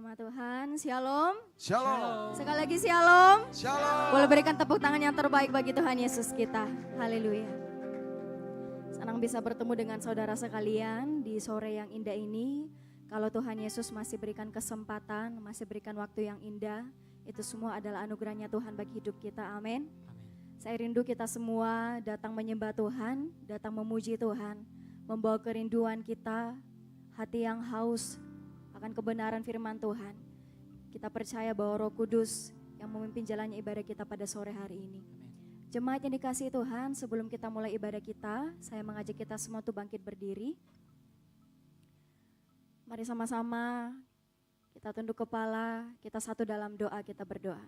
Jemaat Tuhan, Shalom. Shalom. Sekali lagi Shalom. Shalom. Boleh berikan tepuk tangan yang terbaik bagi Tuhan Yesus kita. Haleluya. Senang bisa bertemu dengan saudara sekalian di sore yang indah ini. Kalau Tuhan Yesus masih berikan kesempatan, masih berikan waktu yang indah, itu semua adalah anugerahnya Tuhan bagi hidup kita. Amin. Saya rindu kita semua datang menyembah Tuhan, datang memuji Tuhan, membawa kerinduan kita, hati yang haus akan kebenaran firman Tuhan. Kita percaya bahwa Roh Kudus yang memimpin jalannya ibadah kita pada sore hari ini. Jemaat yang dikasihi Tuhan, sebelum kita mulai ibadah kita, saya mengajak kita semua untuk bangkit berdiri. Mari sama-sama kita tunduk kepala, kita satu dalam doa, kita berdoa.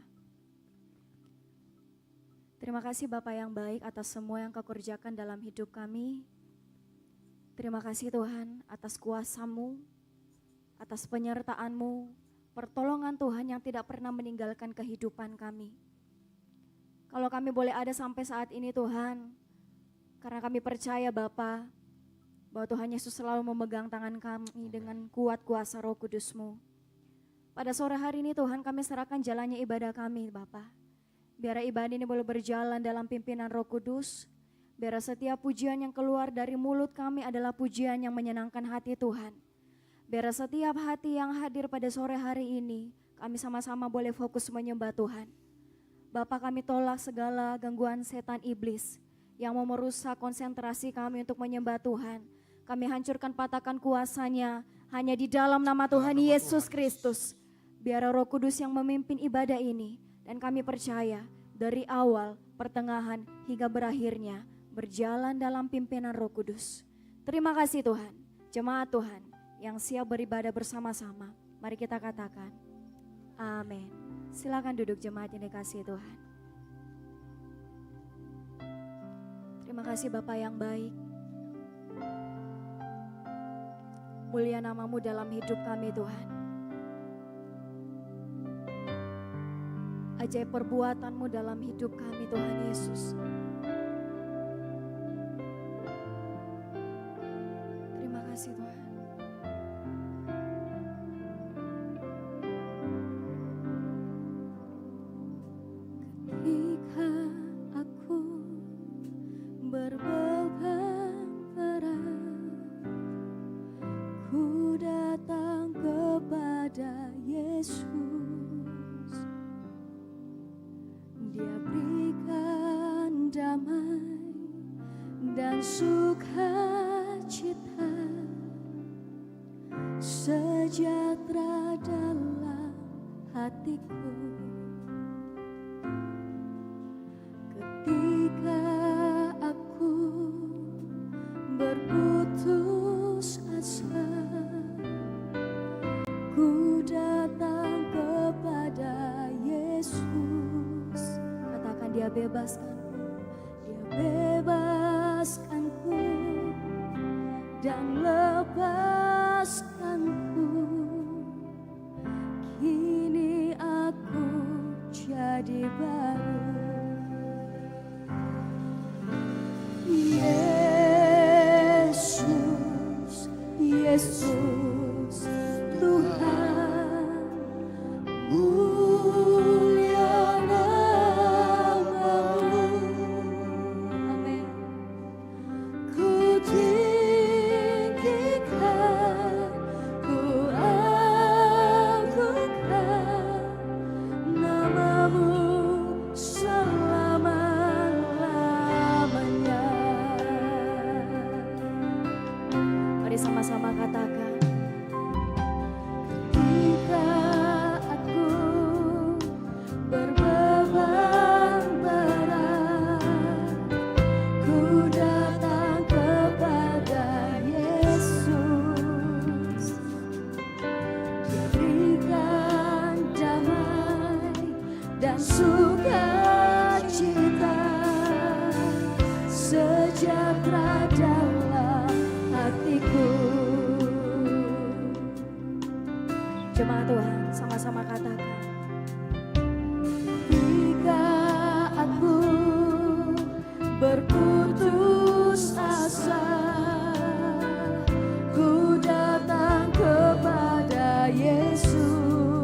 Terima kasih Bapa yang baik atas semua yang Kau kerjakan dalam hidup kami. Terima kasih Tuhan atas kuasa-Mu, atas penyertaan-Mu, pertolongan Tuhan yang tidak pernah meninggalkan kehidupan kami. Kalau kami boleh ada sampai saat ini Tuhan, karena kami percaya Bapa, bahwa Tuhan Yesus selalu memegang tangan kami dengan kuat kuasa Roh Kudus-Mu. Pada sore hari ini Tuhan, kami serahkan jalannya ibadah kami Bapa. Biar ibadah ini boleh berjalan dalam pimpinan Roh Kudus. Biar setiap pujian yang keluar dari mulut kami adalah pujian yang menyenangkan hati Tuhan. Biar setiap hati yang hadir pada sore hari ini, kami sama-sama boleh fokus menyembah Tuhan. Bapa, kami tolak segala gangguan setan iblis yang mau merusak konsentrasi kami untuk menyembah Tuhan. Kami hancurkan, patahkan kuasanya hanya di dalam nama Tuhan Yesus Kristus. Biar Roh Kudus yang memimpin ibadah ini, dan kami percaya dari awal, pertengahan hingga berakhirnya berjalan dalam pimpinan Roh Kudus. Terima kasih Tuhan, jemaat Tuhan yang siap beribadah bersama-sama. Mari kita katakan, amin. Silakan duduk jemaat yang dikasihi Tuhan. Terima kasih Bapa yang baik. Mulia nama-Mu dalam hidup kami Tuhan. Ajaib perbuatan-Mu dalam hidup kami Tuhan Yesus. Terima kasih Tuhan. Ketika aku berbeban berat, ku datang kepada Yesus. Dia berikan damai dan sukacita, sejahtera dalam hatiku. Ketika aku berputus asa, ku datang kepada Yesus. Katakan, Dia bebaskanku, Dia bebaskanku dan lepaskanku. Kini aku jadi baru. Yesus, Yesus, Tuhan, mulia nama-Mu. Amin. Ku tinggikan, ku agungkan nama-Mu selama-lamanya. Mari sama-sama katakan, ketika aku berbeban berat, ku datang kepada Yesus. Dia berikan damai dan sukacita, sejahtera dalam hatiku. Jemaat Tuhan, sama-sama katakan, ketika aku berputus asa, ku datang kepada Yesus.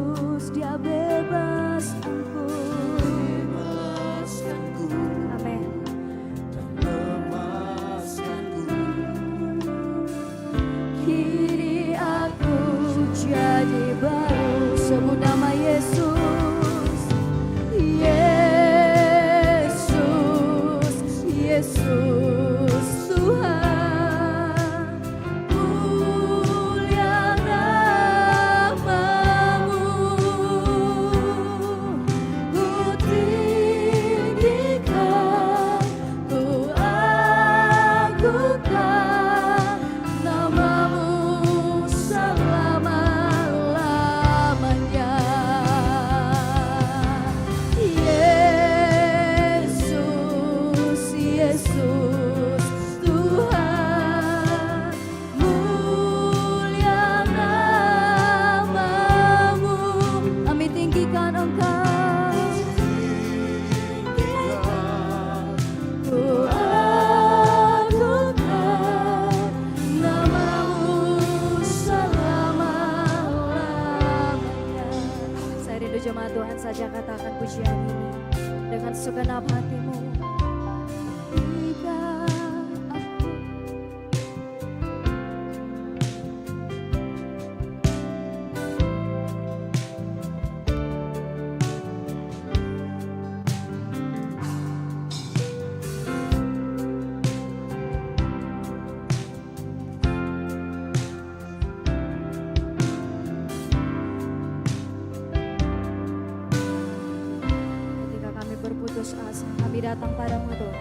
datang padamu Tuhan.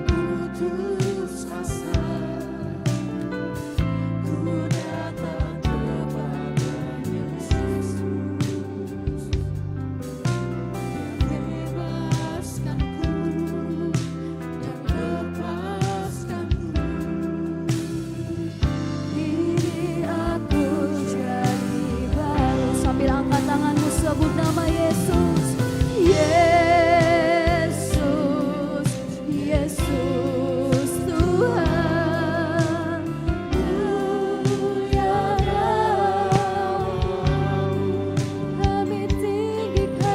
Putus asa, ku datang kepada Yesus, bebaskanku dan lepaskanku. Ini aku jadi baru. Sambil angkat tanganmu sebut nama Yesus. Yesus, Yesus Tuhan, mulia namamu, kami tinggikan,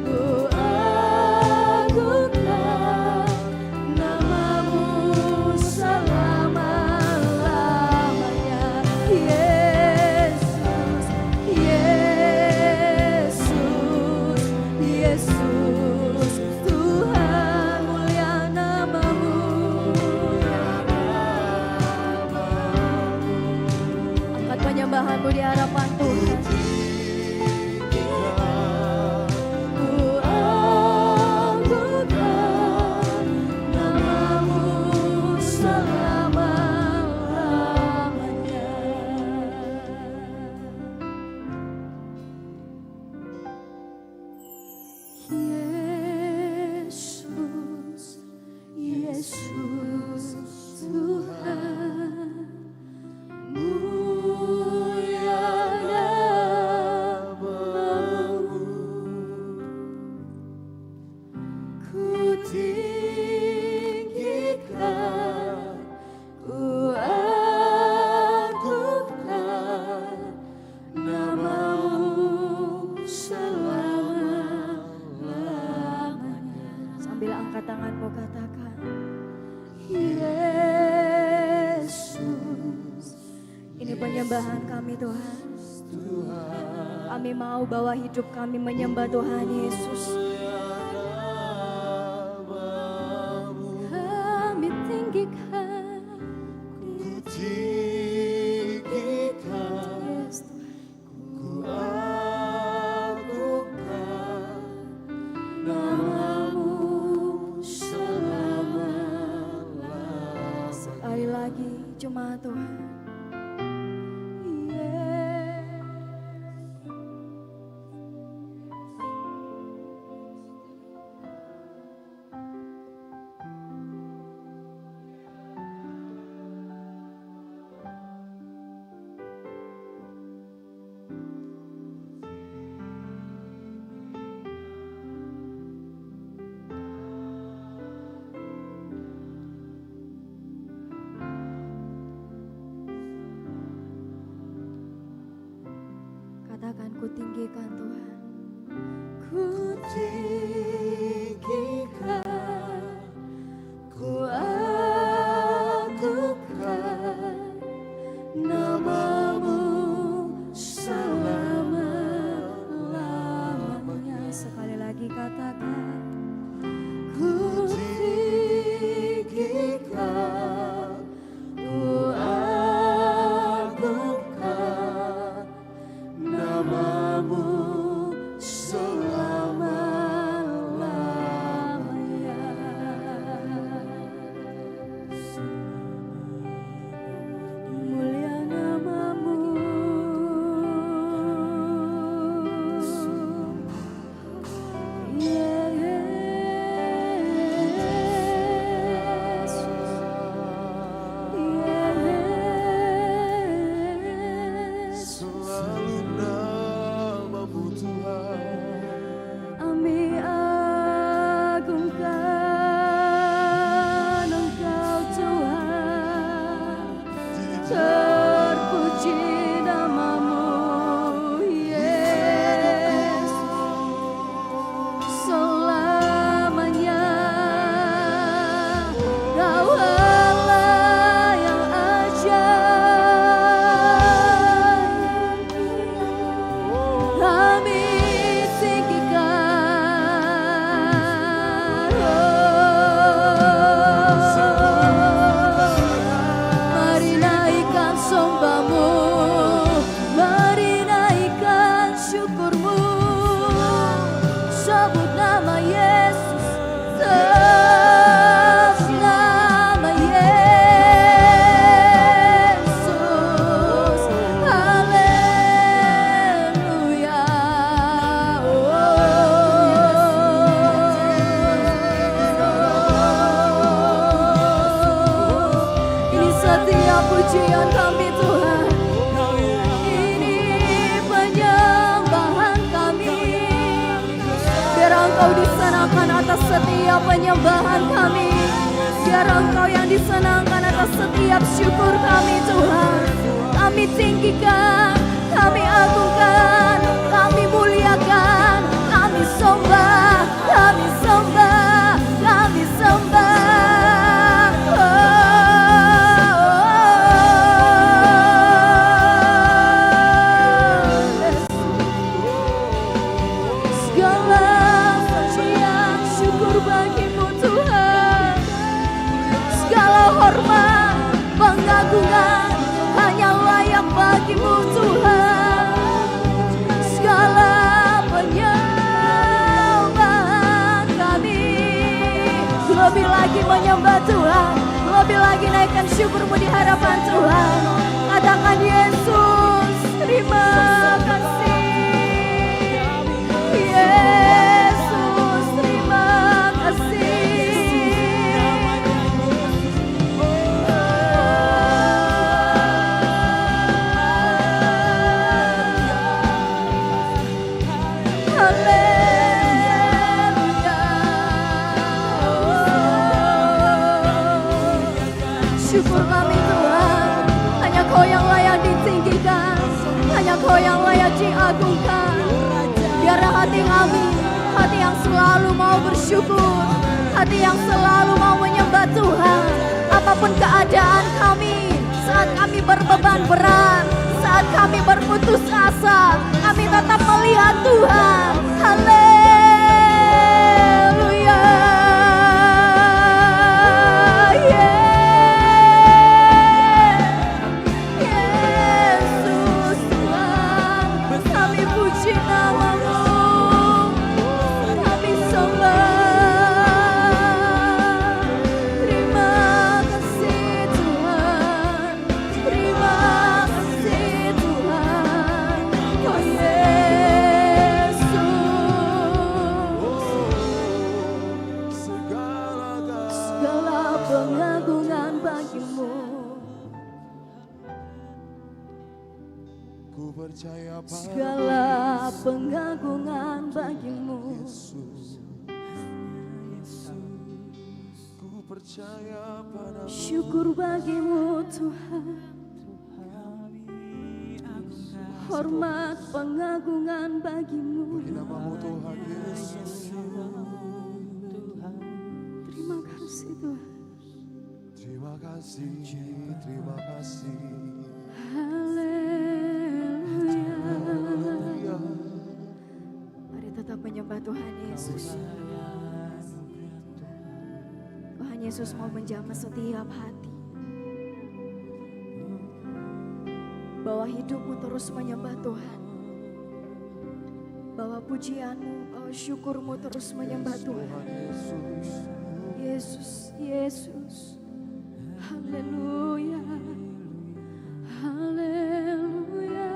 ku agungkan namamu selama-lamanya. Yesus, Yesus, Yesus Tuhan, mulia namamu. Angkat penyembahanmu di hadapan Tuhan. Ku agungkan namamu selama-lamanya. Yesus, Yesus Tuhan, mulia namamu, ku tinggikan, ku agungkan namamu selama-lamanya. Sambil angkat tanganmu katakan, Yesus, ini penyembahan kami Tuhan. Kami mau bawa hidup kami menyembah Tuhan Yesus. kami tinggikan, Yes, Tuhan. ku agungkan namamu selama-lamanya. Sekali lagi jemaat Tuhan. Katakan ku tinggikan Tuhan. Ku tinggikan, ku agungkan namamu selama-lamanya. Sekali lagi katakan, Ku tinggikan, ku agungkan namamu selama-lamanya. Mulia namamu, selalu namamu Tuhan. Kami agungkan Engkau Tuhan, terpuji namamu Yesus selamanya. Kau Allah yang ajaib, kami sebut nama Yesus, sebut nama Yesus. Haleluya. Ini setiap pujian kami Tuhan. Biar Engkau disenangkan atas setiap penyembahan kami. Biar Engkau yang disenangkan atas setiap syukur kami Tuhan. Kami tinggikan, kami agungkan, kami muliakan, kami sembah, kami sembah, kami sembah. Segala pujian syukur bagimu Tuhan, segala hormat pengagungan hanya layak bagimu Tuhan. Segala penyembahan kami lebih lagi menyembah Tuhan, lebih lagi naikkan syukurmu di hadapan Tuhan. Katakan Yesus, terima kasih. Yesus, terima kasih. Haleluya. Syukur kami Tuhan, hanya Kau yang layak ditinggikan, hanya Kau yang layak diagungkan. Biarlah hati kami, hati yang selalu mau bersyukur, hati yang selalu mau menyembah Tuhan. Apapun keadaan kami, saat kami berbeban berat, saat kami berputus asa, kami tetap melihat Tuhan. Haleluya. Yesus Tuhan, kami puji nama-Mu, kami sembah. Terima kasih Tuhan, terima kasih Tuhan. Oh Yesus, segala pengagungan bagimu. Ku percaya Segala pengagungan bagimu. ku percaya padamu. Syukur bagimu Tuhan. Hormat pengagungan bagimu. Bagi namamu Tuhan Yesus. Terima kasih Tuhan. Terima kasih, terima kasih. Haleluya. Haleluya. Mari tetap menyembah Tuhan Yesus. Tuhan Yesus mau menjamah setiap hati, bahwa hidupmu terus menyembah Tuhan, bahwa pujianmu, bahwa syukurmu terus menyembah Tuhan. Tuhan Yesus. Yesus, Yesus, haleluya, haleluya.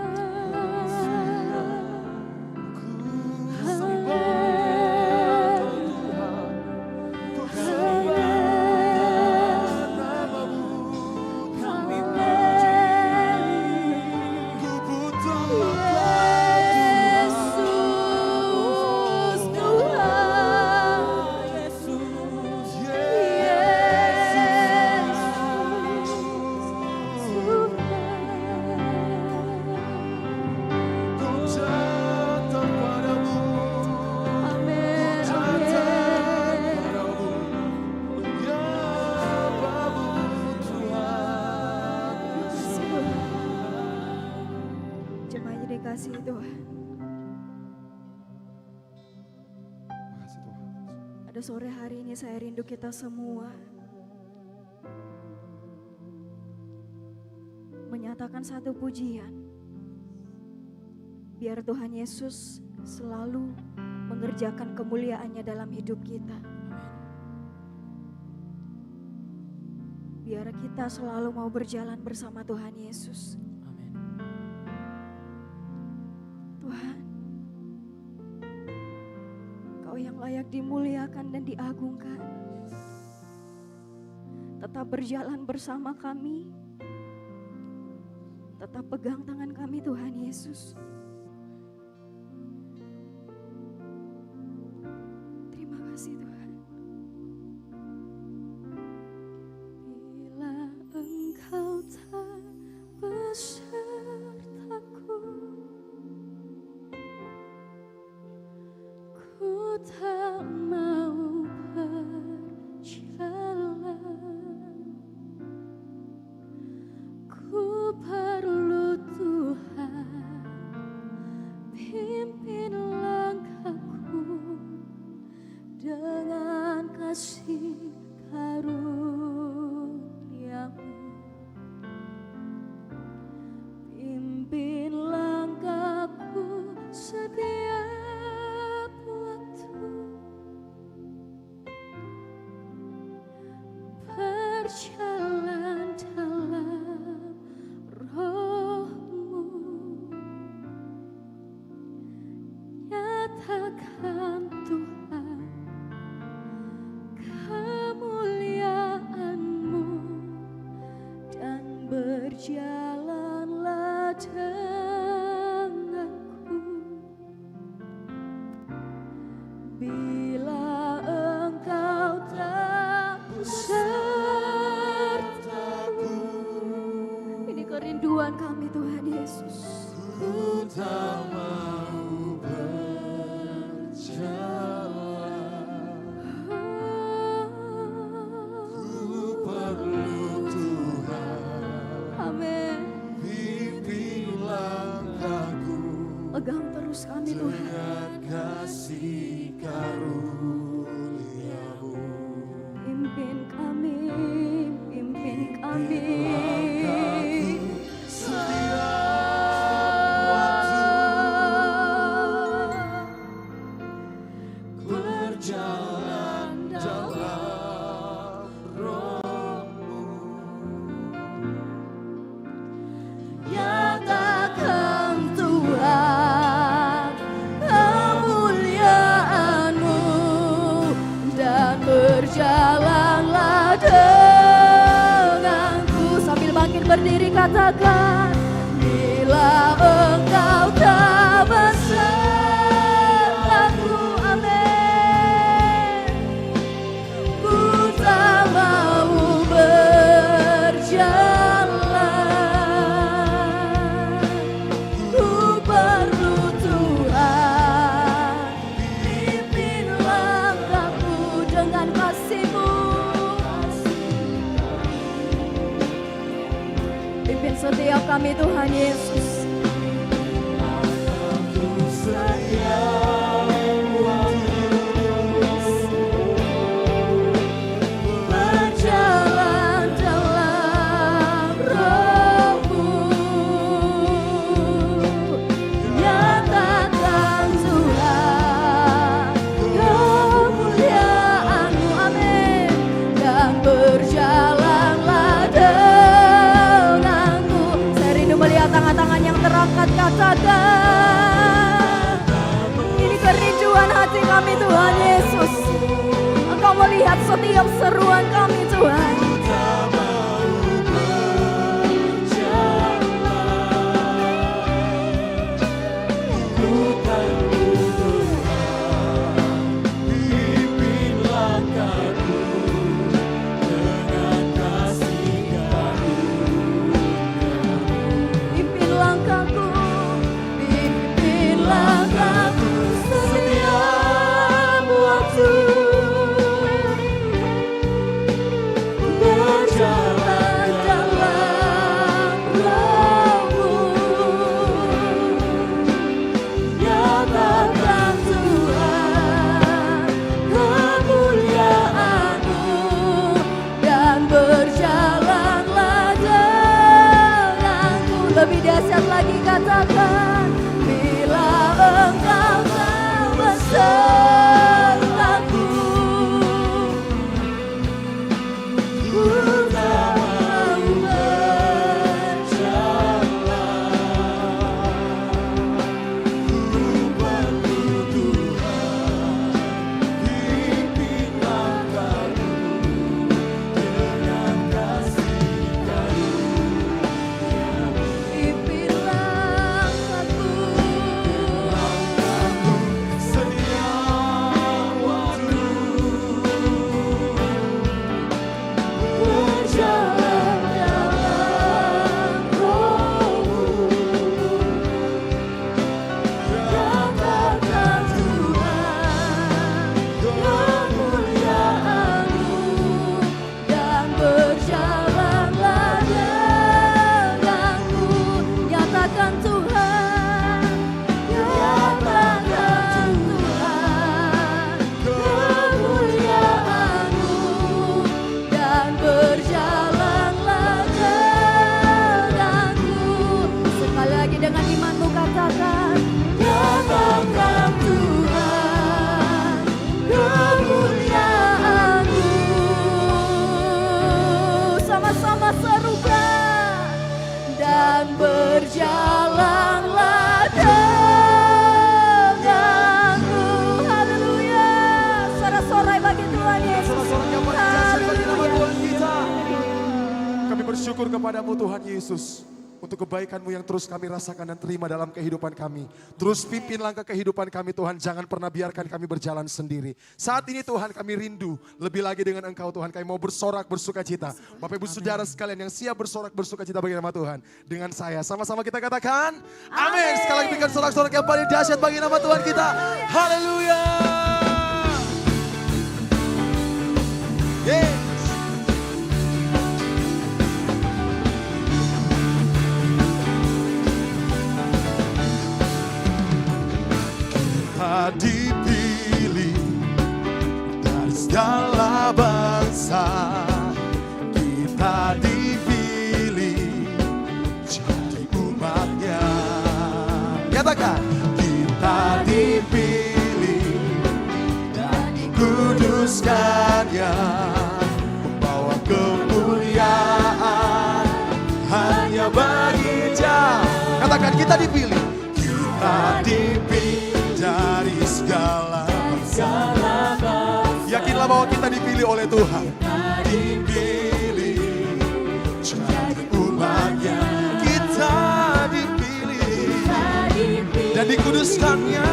Dikasih Tuhan. Makasih Tuhan. Pada sore hari ini saya rindu kita semua menyatakan satu pujian. Biar Tuhan Yesus selalu mengerjakan kemuliaan-Nya dalam hidup kita. Biar kita selalu mau berjalan bersama Tuhan Yesus. Amin. Tuhan, Kau yang layak dimuliakan dan diagungkan. Tetap berjalan bersama kami. Tetap pegang tangan kami Tuhan Yesus. Terima kasih Tuhan. Bila Engkau tak besertaku, ku tak mau berjalan. Ku perlu Tuhan pimpin langkahku dengan kasih karunia-Mu. Pimpin langkahku setiap waktu, berjalan dalam Roh-Mu. Nyatakan Tuhan kemuliaan-Mu dan berjalanlah denganku. Bila Engkau tak besertaku, ini kerinduan kami Tuhan Yesus. Ku tak mau berjalan. Ku perlu Tuhan Amin. pimpin langkahku Pegang terus kami Tuhan. dengan kasih karunia-Mu. Pimpin kami, pimpin kami. Setiap waktu berjalan dalam Roh-Mu. Nyatakan Tuhan kemuliaan-Mu dan berjalanlah denganku. Sambil bangkit berdiri katakan, bila Engkau tak besertaku, amin. Ku tak mau berjalan. Ku perlu Tuhan pimpin langkahku dengan kasih-Mu. Pimpin setiap kami Tuhan Yesus. Berjalan dalam Roh-Mu. Nyatakan Tuhan kemuliaan-Mu, amin. Dan berjalanlah denganku. Saya rindu melihat tangan-tangan yang terangkat, katakan, ini kerinduan hati kami Tuhan Yesus. Engkau melihat setiap seruan kami Tuhan. Pimpin langkahku dengan kasih karunia-Mu. Pimpin langkahku, pimpin langkahku setiap waktu. bersyukur kepadamu Tuhan Yesus. Untuk kebaikan-Mu yang terus kami rasakan dan terima dalam kehidupan kami. Terus pimpin langkah kehidupan kami Tuhan. Jangan pernah biarkan kami berjalan sendiri. Saat ini Tuhan kami rindu lebih lagi dengan Engkau Tuhan. Kami mau bersorak bersuka cita. Bapak Ibu Saudara sekalian yang siap bersorak bersuka cita bagi nama Tuhan. Dengan saya sama-sama kita katakan amin. Sekali lagi berikan sorak-sorak yang paling dahsyat bagi nama Tuhan kita. Haleluya. Yes. Dipilih dari segala bangsa, kita dipilih jadi umatnya. Katakan, kita dipilih dan dikuduskannya, membawa kemuliaan hanya bagi Dia. Katakan, kita dipilih, kita dipilih dari segala bangsa. Yakinlah bahwa kita dipilih oleh Tuhan. Dipilih jadi umatnya. Kita dipilih dan dikuduskannya,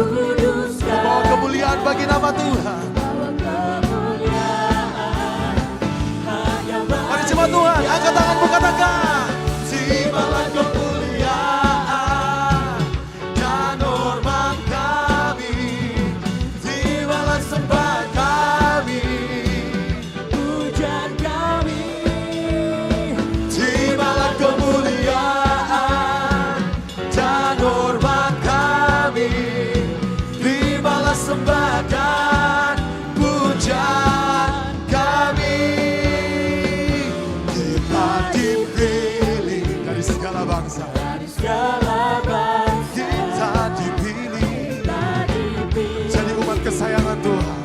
membawa kemuliaan bagi nama Tuhan. Mari jemaat Tuhan, angkat tanganmu katakan, tibalah kemuliaan. Kita dipilih jadi umat kesayangan Tuhan.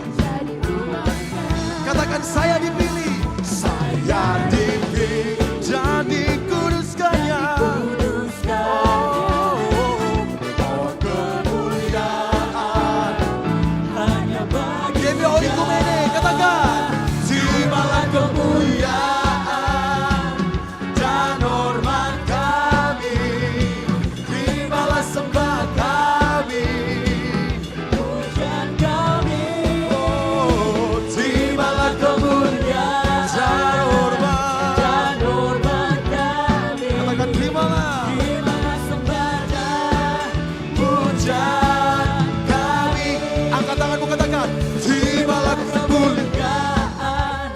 Katakan, saya dipilih. Saya dipilih dan dikuduskannya. Membawa kemuliaan hanya bagi Dia. Katakan, tibalah kemuliaan dan hormat kami. Tibalah sembah kami, pujian kami. Oh, tibalah kemuliaan dan hormat kami. Katakan, terimalah. Tibalah sembah dan pujian kami. Angkat tanganmu katakan, tibalah kemuliaan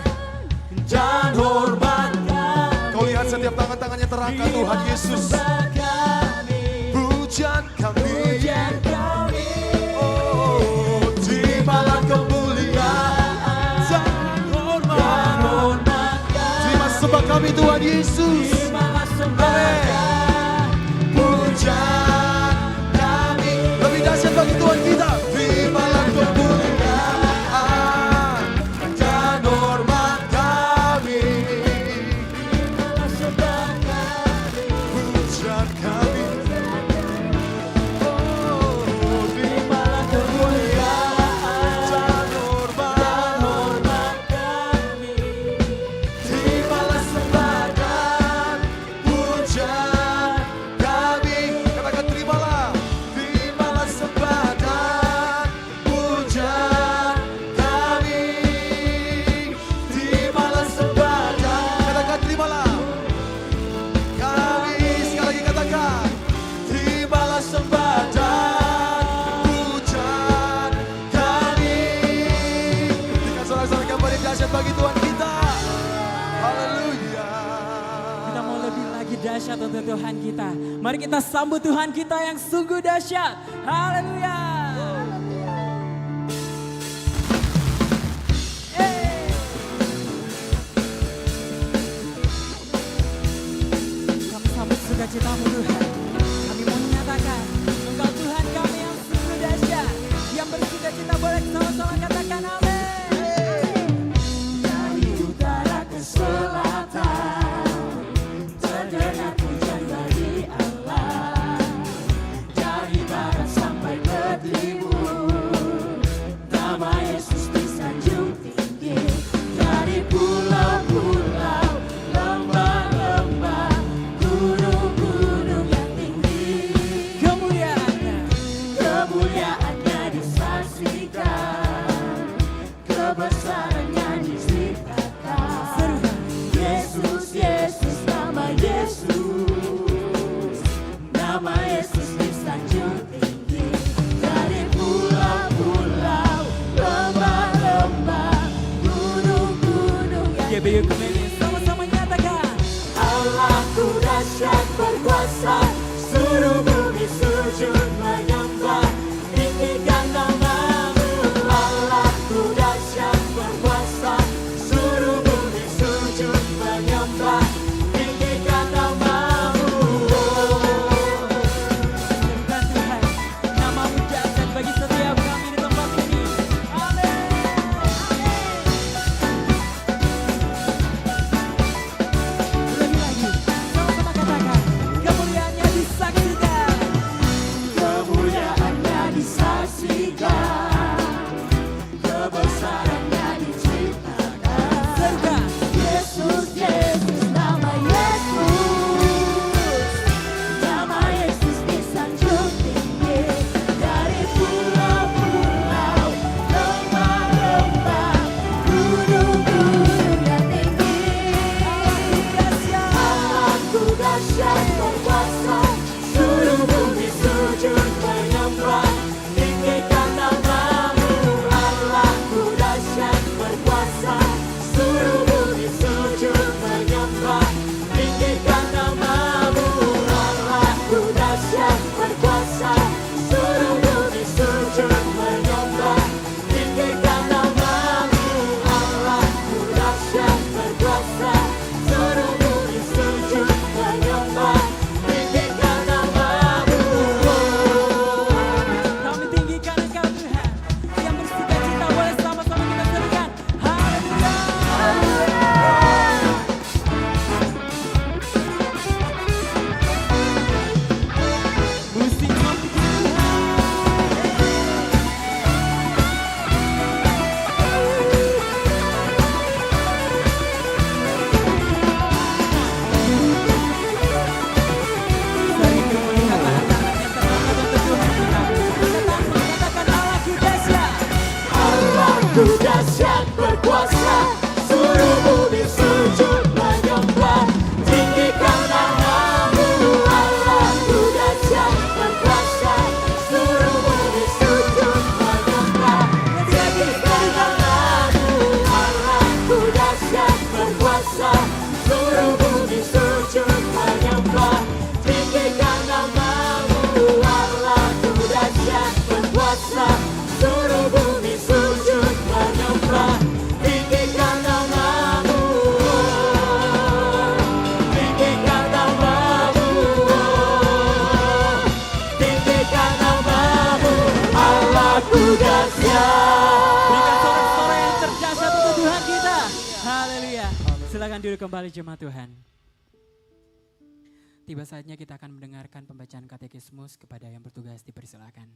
dan hormat kami. Kau lihat setiap tangan-tangannya terangkat Tuhan Yesus. Pujian kami, oh, tibalah kemuliaan dan hormat. Terima sembah kami Tuhan Yesus. Amin. Pujian kami, lebih dahsyat bagi Tuhan kita. Tibalah kemuliaan dan hormat kami. Pujian kami. Bagi Tuhan kita. Haleluya. Kita mau lebih lagi dahsyat untuk Tuhan kita. Mari kita sambut Tuhan kita yang sungguh dahsyat. Haleluya. Kami sambut sukacitamu Tuhan. Kami mau menyatakan Engkau Tuhan kami yang sungguh dahsyat. Yang bersukacita boleh sama-sama katakan amin. Selatan terdengar pujian bagi Allah, dari barat sampai ke timur, nama Yesus disanjung tinggi, dari pulau-pulau kemuliaannya disaksikan, kebesarannya diceritakan. Yesus, Yesus, nama Yesus, nama Yesus disanjung tinggi dari pulau-pulau, lembah-lembah, gunung-gunung yang GBI Oikumene sama-sama nyatakan. Allahku dahsyat berkuasa, seluruh bumi sujud menyembah, tinggikan namamu. Allahku dahsyat berkuasa, seluruh bumi sujud menyembah, tinggikan namamu. Dan Tuhan, namamu dahsyat bagi setiap kami di tempat ini. Amin. Lebih lagi, sama-sama katakan, kemuliaannya disaksikan. Kemuliaannya disaksikan, kebesarannya diceritakan. Surga, Yesus, Yesus, nama Yesus, nama Yesus disanjung tinggi dari pulau-pulau, lembah-lembah, gunung-gunung yang tinggi. Allahku dahsyat berkuasa, seluruh bumi sujud menyembah, tinggikan namamu. Allahku dahsyat berkuasa, seluruh bumi sujud menyembah, tinggikan namamu. Allahku dahsyat berkuasa, seluruh bumi sujud menyembah, tinggikan namamu. Allahku dahsyat berkuasa, seluruh bumi sujud menyembah, tinggikan namamu. kami tinggikan Engkau Tuhan. Yang bersuka cita boleh sama-sama kita serukan. Haleluya. Musik memuji Tuhan. Dari kemuliaan anak-anak yang terangkat untuk Tuhan kita. Kita mengatakan Allahku dahsyat. Allahku dahsyat berkuasa, seluruh bumi sujud menyembah, tinggikan namamu. Allahku dahsyat berkuasa, seluruh bumi sujud menyembah, tinggikan namamu. Allahku dahsyat berkuasa, seluruh bumi sujud menyembah, tinggikan namamu. Allahku dahsyat berkuasa, seluruh bumi sujud menyembah, tinggikan namamu. Tinggikan namamu. Tinggikan namamu. Allahku dahsyat. Berikan sorak-sorai yang terdahsyat untuk Tuhan kita. Haleluya. Silakan duduk kembali jemaat Tuhan. Tiba saatnya kita akan mendengarkan pembacaan katekismus. Kepada yang bertugas dipersilakan.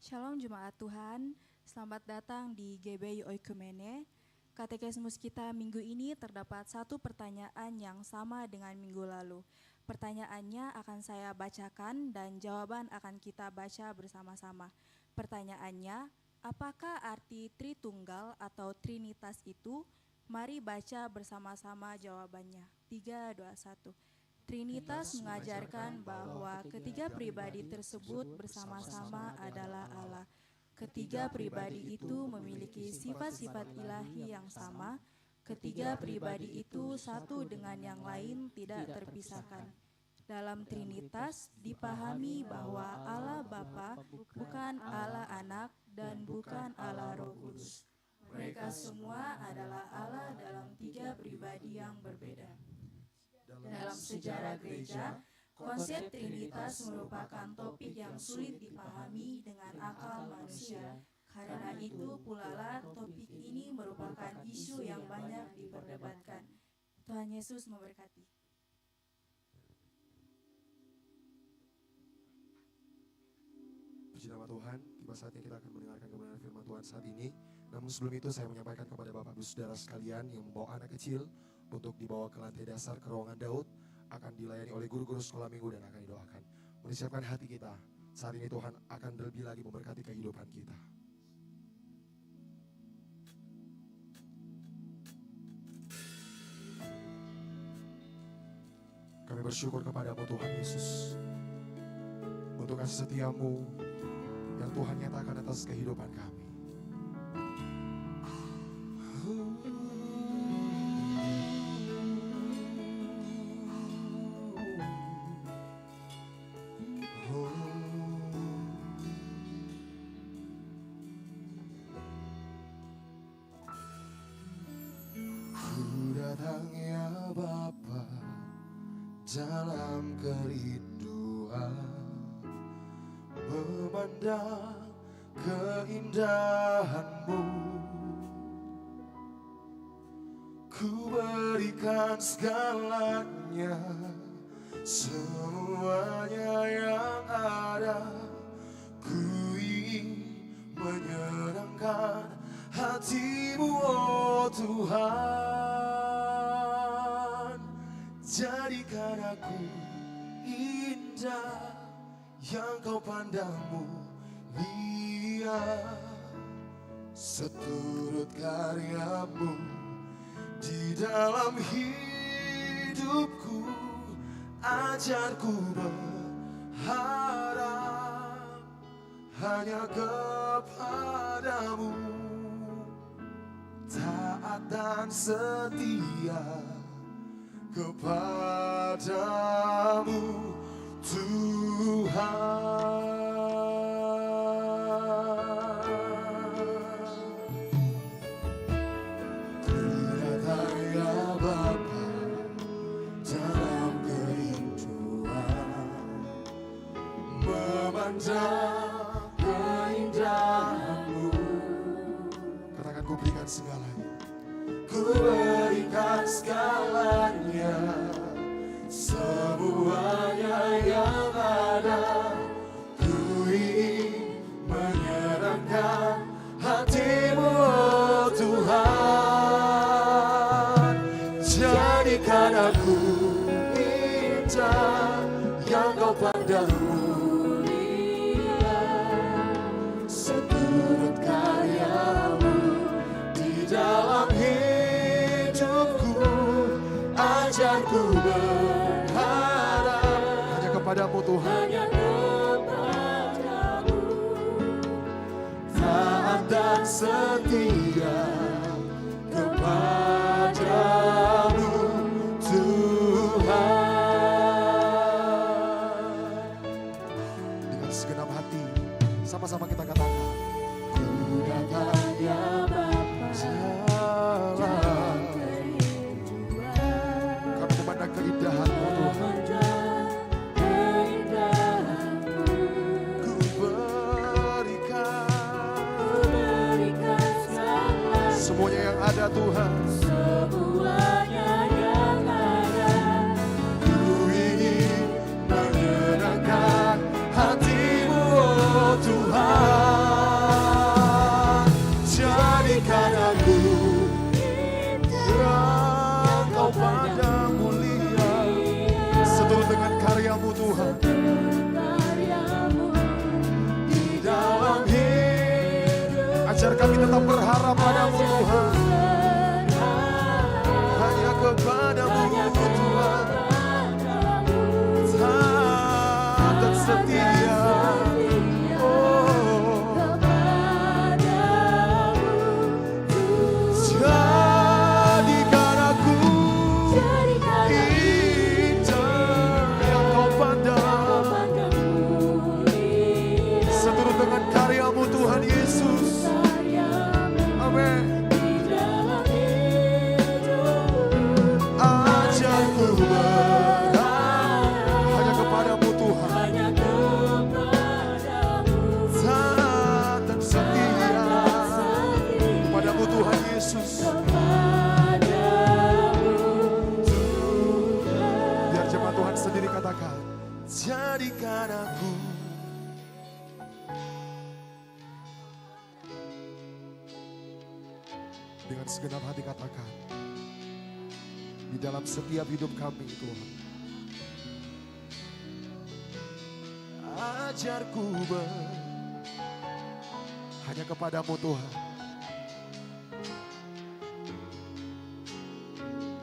Shalom jemaat Tuhan, selamat datang di GBI Oikumene. Katekismus kita minggu ini terdapat satu pertanyaan yang sama dengan minggu lalu. Pertanyaannya akan saya bacakan dan jawaban akan kita baca bersama-sama. Pertanyaannya, apakah arti Tritunggal atau Trinitas itu? Mari baca bersama-sama jawabannya. 3, 2, 1. Trinitas mengajarkan bahwa ketiga pribadi tersebut bersama-sama adalah Allah. Ketiga pribadi itu memiliki sifat-sifat ilahi yang sama. Ketiga pribadi itu satu dengan yang lain tidak terpisahkan. Dalam Trinitas dipahami bahwa Allah Bapa bukan Allah Anak dan bukan Allah Roh Kudus. Mereka semua adalah Allah dalam tiga pribadi yang berbeda. Dalam sejarah gereja, konsep Trinitas merupakan topik yang sulit dipahami dengan akal manusia. Karena itu pulalah topik ini merupakan isu yang banyak diperdebatkan. Tuhan Yesus memberkati. Puji nama Tuhan, tiba saatnya kita akan mendengarkan kebenaran firman Tuhan saat ini. Namun sebelum itu saya menyampaikan kepada Bapak Ibu Saudara sekalian yang membawa anak kecil untuk dibawa ke lantai dasar ke ruangan Daud, akan dilayani oleh guru-guru sekolah minggu dan akan didoakan. Menyiapkan hati kita, saat ini Tuhan akan lebih lagi memberkati kehidupan kita. Kami bersyukur kepadamu Tuhan Yesus, untuk kasih setiamu yang Tuhan nyatakan atas kehidupan kami. Ku datang ya Bapa dalam kerinduan, memandang keindahan-Mu. Ku berikan segalanya, semuanya yang ada. Ku ingin menyenangkan hati-Mu, oh Tuhan. Jadikan aku indah yang Kau pandang mulia, seturut karya-Mu di dalam hidupku. Ajarku berharap hanya kepadamu, taat dan setia kepadamu Tuhan. Ku datang ya Bapa dalam kerinduan, memandang keindahan-Mu. Katakan, ku berikan segalanya. Ku berikan segalanya, semuanya yang ada. Ku ingin menyenangkan hati-Mu, oh Tuhan. Jadikan aku indah yang Kau pandang mulia, seturut karya-Mu di dalam hidupku. Ajarku berharap hanya kepadamu Tuhan, taat dan setia kepadamu Tuhan. Dengan segenap hati sama-sama kita katakan, ku datang ya Bapa dalam kerinduan, kami memandang keindahan-Mu Tuhan. Ku berikan semuanya yang ada Tuhan, semuanya yang ada. Ku ingin menyenangkan hati-Mu, oh Tuhan. Jadikan aku yang Kau pandang mulia, seturut dengan karya-Mu Tuhan. Di dalam hidup, ajar kami tetap berharap padamu Tuhan, hanya kepadamu Tuhan. Taat dan setia, oh, jadikan aku indah yang Kau pandang, seturut dengan karya-Mu Tuhan Yesus. Amin. Dengan segenap hati katakan, di dalam setiap hidup kami Tuhan, ajarku hanya kepadamu Tuhan.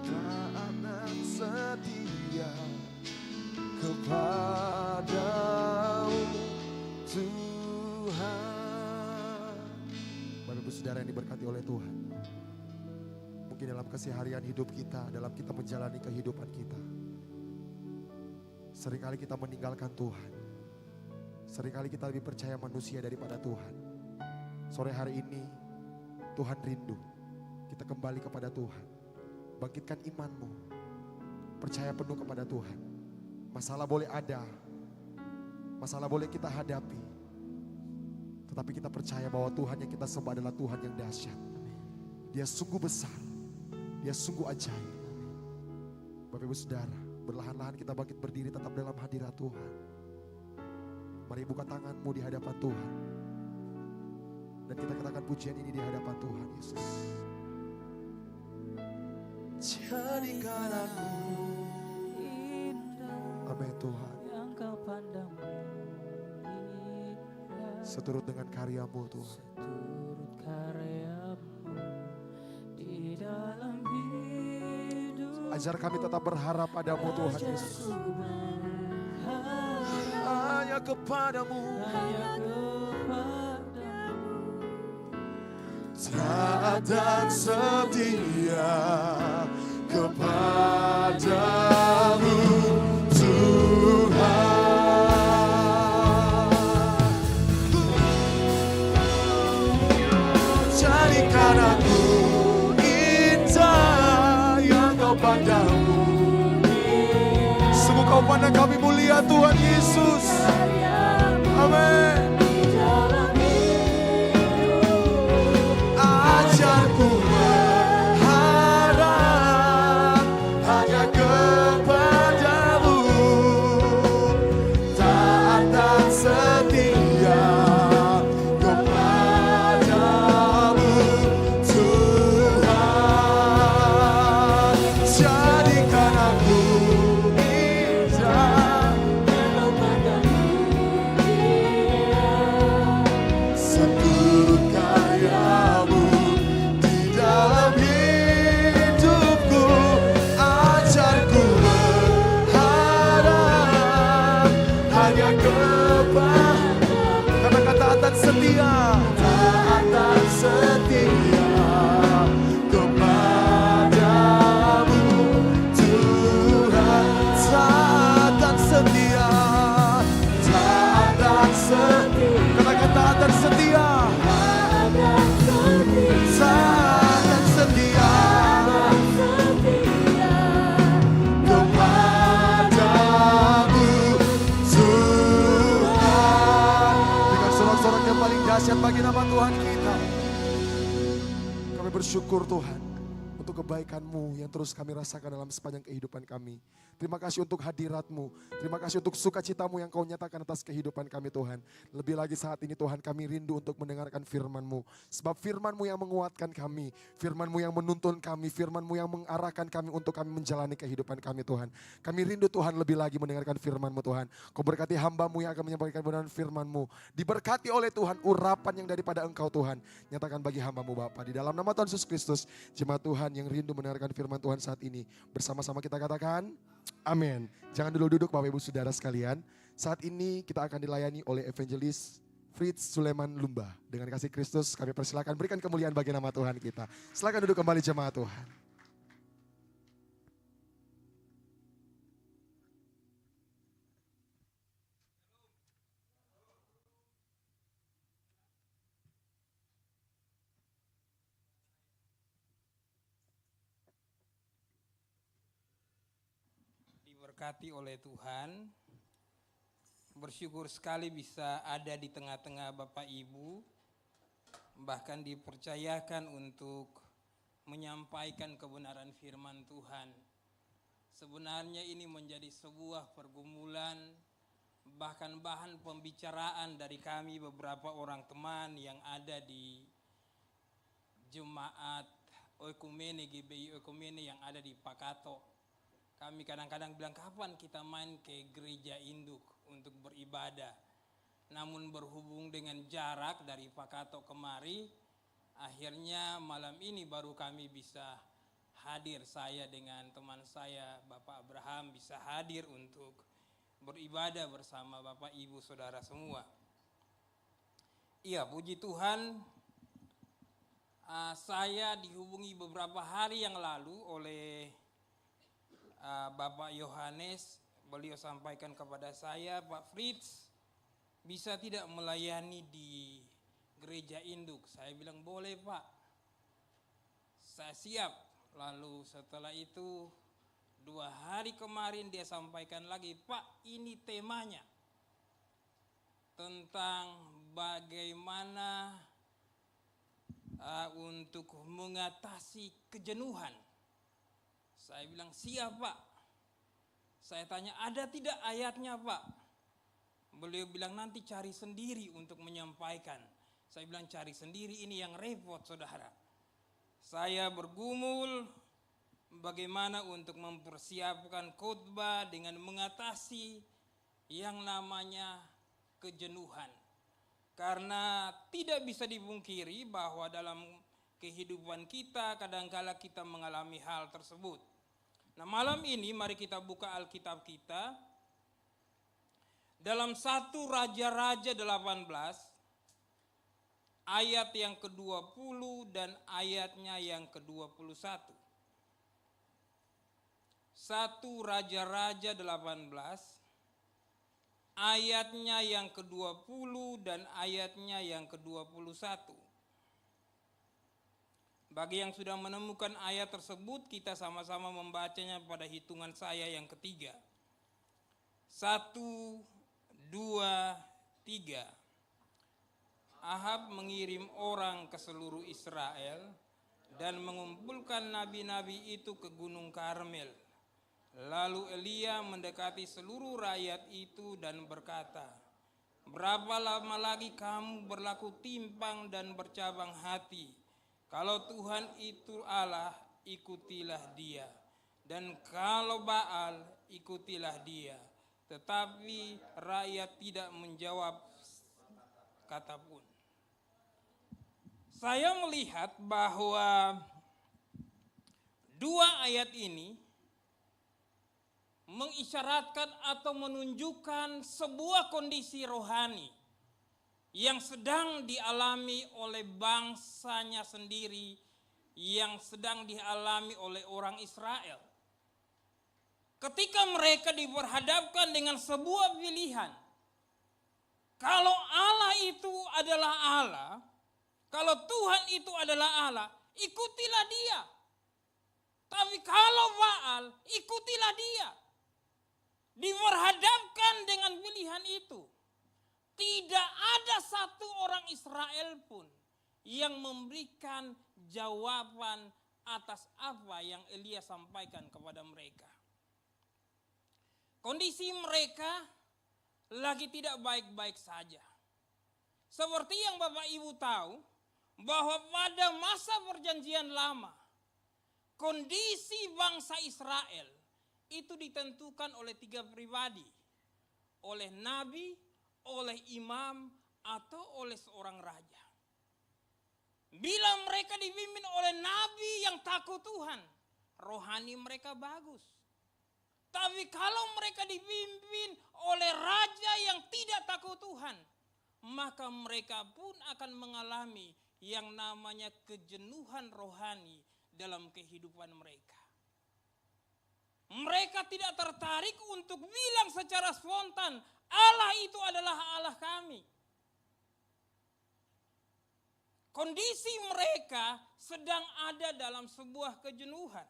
Taat dan setia kepadamu Tuhan. Bapak Ibu Saudara yang diberkati oleh Tuhan, mungkin dalam keseharian hidup kita, dalam kita menjalani kehidupan kita, seringkali kita meninggalkan Tuhan. Seringkali kita lebih percaya manusia daripada Tuhan. Sore hari ini Tuhan rindu kita kembali kepada Tuhan. Bangkitkan imanmu, percaya penuh kepada Tuhan. Masalah boleh ada, masalah boleh kita hadapi, tetapi kita percaya bahwa Tuhan yang kita sembah adalah Tuhan yang dahsyat. Dia sungguh besar, Dia sungguh ajaib. Bapak Ibu Saudara, berlahan-lahan kita bangkit berdiri tetap dalam hadirat Tuhan. Mari buka tanganmu di hadapan Tuhan, dan kita katakan pujian ini di hadapan Tuhan Yesus. Jadikan aku Indah amin Tuhan, yang kau pandang indah, seturut dengan karyamu Tuhan. turut karyamu di dalam hidup. Ajar kami tetap berharap padamu Tuhan Yesus. Ajarku berharap Hanya kepadamu, hanya kepadamu. taat dan setia kepadamu Tuhan. Jadikan aku indah yang kau pandangmu. Sungguh kau pandang kami mulia Tuhan Yesus. Amin. Ajarku berharap hanya kepadamu, taat dan setia kepadamu Tuhan. Jadikan aku indah seturut karyamu di dalam hidupku. Ajarku berharap hanya kepadamu. Kata-kata taat dan setia, taat dan setia kepadamu Tuhan. Taat dan setia, taat dan setia. Katakan taat dan setia, taat dan setia kepadamu Tuhan. Dengan sorak-sorak yang paling dahsyat bagi nama Tuhan kita, kami bersyukur Tuhan untuk kebaikan-Mu yang terus kami rasakan dalam sepanjang kehidupan kami. Terima kasih untuk hadirat-Mu. Terima kasih untuk sukacita-Mu yang Kau nyatakan atas kehidupan kami Tuhan. Lebih lagi saat ini Tuhan, kami rindu untuk mendengarkan firman-Mu. Sebab firman-Mu yang menguatkan kami, firman-Mu yang menuntun kami, firman-Mu yang mengarahkan kami untuk kami menjalani kehidupan kami Tuhan. Kami rindu Tuhan lebih lagi mendengarkan firman-Mu Tuhan. Kau berkati hamba-Mu yang akan menyampaikan kebenaran firman-Mu. Diberkati oleh Tuhan urapan yang daripada Engkau Tuhan. Nyatakan bagi hamba-Mu Bapa. Di dalam nama Tuhan Yesus Kristus, jemaat Tuhan yang rindu mendengarkan firman Tuhan saat ini. Bersama-sama kita katakan, amin. Jangan dulu duduk Bapak Ibu Saudara sekalian. Saat ini kita akan dilayani oleh Evangelis Fritz Suleman Lumba. Dengan kasih Kristus kami persilakan berikan kemuliaan bagi nama Tuhan kita. Silakan duduk kembali jemaat Tuhan. Diberkati oleh Tuhan, bersyukur sekali bisa ada di tengah-tengah Bapak Ibu, bahkan dipercayakan untuk menyampaikan kebenaran firman Tuhan. Sebenarnya ini menjadi sebuah pergumulan, bahkan bahan pembicaraan dari kami beberapa orang teman yang ada di jemaat Oikumene, GBI Oikumene yang ada di Pakato. Kami kadang-kadang bilang kapan kita main ke gereja induk untuk beribadah. Namun berhubung dengan jarak dari Pakato kemari, akhirnya malam ini baru kami bisa hadir, saya dengan teman saya Bapak Abraham bisa hadir untuk beribadah bersama Bapak Ibu Saudara semua. Iya, puji Tuhan, saya dihubungi beberapa hari yang lalu oleh Bapak Yohanes. Beliau sampaikan kepada saya, Pak Fritz bisa tidak melayani di gereja induk? Saya bilang boleh Pak, saya siap. Lalu setelah itu 2 hari kemarin dia sampaikan lagi, Pak ini temanya tentang bagaimana untuk mengatasi kejenuhan. Saya bilang siap Pak. Saya tanya ada tidak ayatnya Pak? Beliau bilang nanti cari sendiri untuk menyampaikan. Saya bilang cari sendiri ini yang repot saudara. Saya bergumul bagaimana untuk mempersiapkan khotbah dengan mengatasi yang namanya kejenuhan. Karena tidak bisa dipungkiri bahwa dalam kehidupan kita kadangkala kita mengalami hal tersebut. Nah malam ini mari kita buka Alkitab kita dalam 1 Raja-Raja 18 ayat yang ke-20 dan ayatnya yang ke-21. 1 Raja-Raja 18 ayatnya yang ke-20 dan ayatnya yang ke-21. Bagi yang sudah menemukan ayat tersebut, kita sama-sama membacanya pada hitungan saya yang ketiga. 1, 2, 3. Ahab mengirim orang ke seluruh Israel dan mengumpulkan nabi-nabi itu ke Gunung Karmel. Lalu Elia mendekati seluruh rakyat itu dan berkata, berapa lama lagi kamu berlaku timpang dan bercabang hati? Kalau Tuhan itu Allah, ikutilah dia. Dan kalau Baal, ikutilah dia. Tetapi rakyat tidak menjawab kata pun. Saya melihat bahwa 2 ayat ini mengisyaratkan atau menunjukkan sebuah kondisi rohani yang sedang dialami oleh bangsanya sendiri, yang sedang dialami oleh orang Israel. Ketika mereka diperhadapkan dengan sebuah pilihan, kalau Allah itu adalah Allah, kalau Tuhan itu adalah Allah, ikutilah dia. Tapi kalau Baal, ikutilah dia. Diperhadapkan dengan pilihan itu, tidak ada satu orang Israel pun yang memberikan jawaban atas apa yang Elia sampaikan kepada mereka. Kondisi mereka lagi tidak baik-baik saja. Seperti yang Bapak Ibu tahu, bahwa pada masa perjanjian lama, kondisi bangsa Israel itu ditentukan oleh 3 pribadi. Oleh nabi, oleh imam, atau oleh seorang raja. Bila mereka dipimpin oleh nabi yang takut Tuhan, rohani mereka bagus. Tapi kalau mereka dipimpin oleh raja yang tidak takut Tuhan, maka mereka pun akan mengalami yang namanya kejenuhan rohani dalam kehidupan mereka. Mereka tidak tertarik untuk bilang secara spontan, Allah itu adalah Allah kami. Kondisi mereka sedang ada dalam sebuah kejenuhan.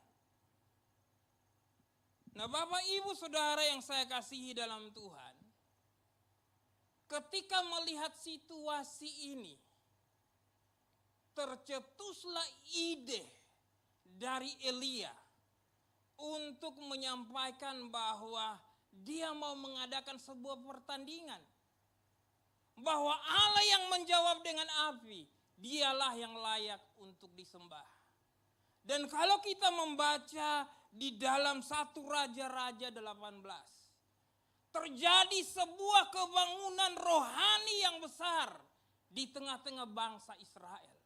Nah Bapak Ibu Saudara yang saya kasihi dalam Tuhan, ketika melihat situasi ini, tercetuslah ide dari Elia untuk menyampaikan bahwa dia mau mengadakan sebuah pertandingan. Bahwa Allah yang menjawab dengan api, dialah yang layak untuk disembah. Dan kalau kita membaca di dalam 1 Raja-Raja 18, terjadi sebuah kebangunan rohani yang besar di tengah-tengah bangsa Israel.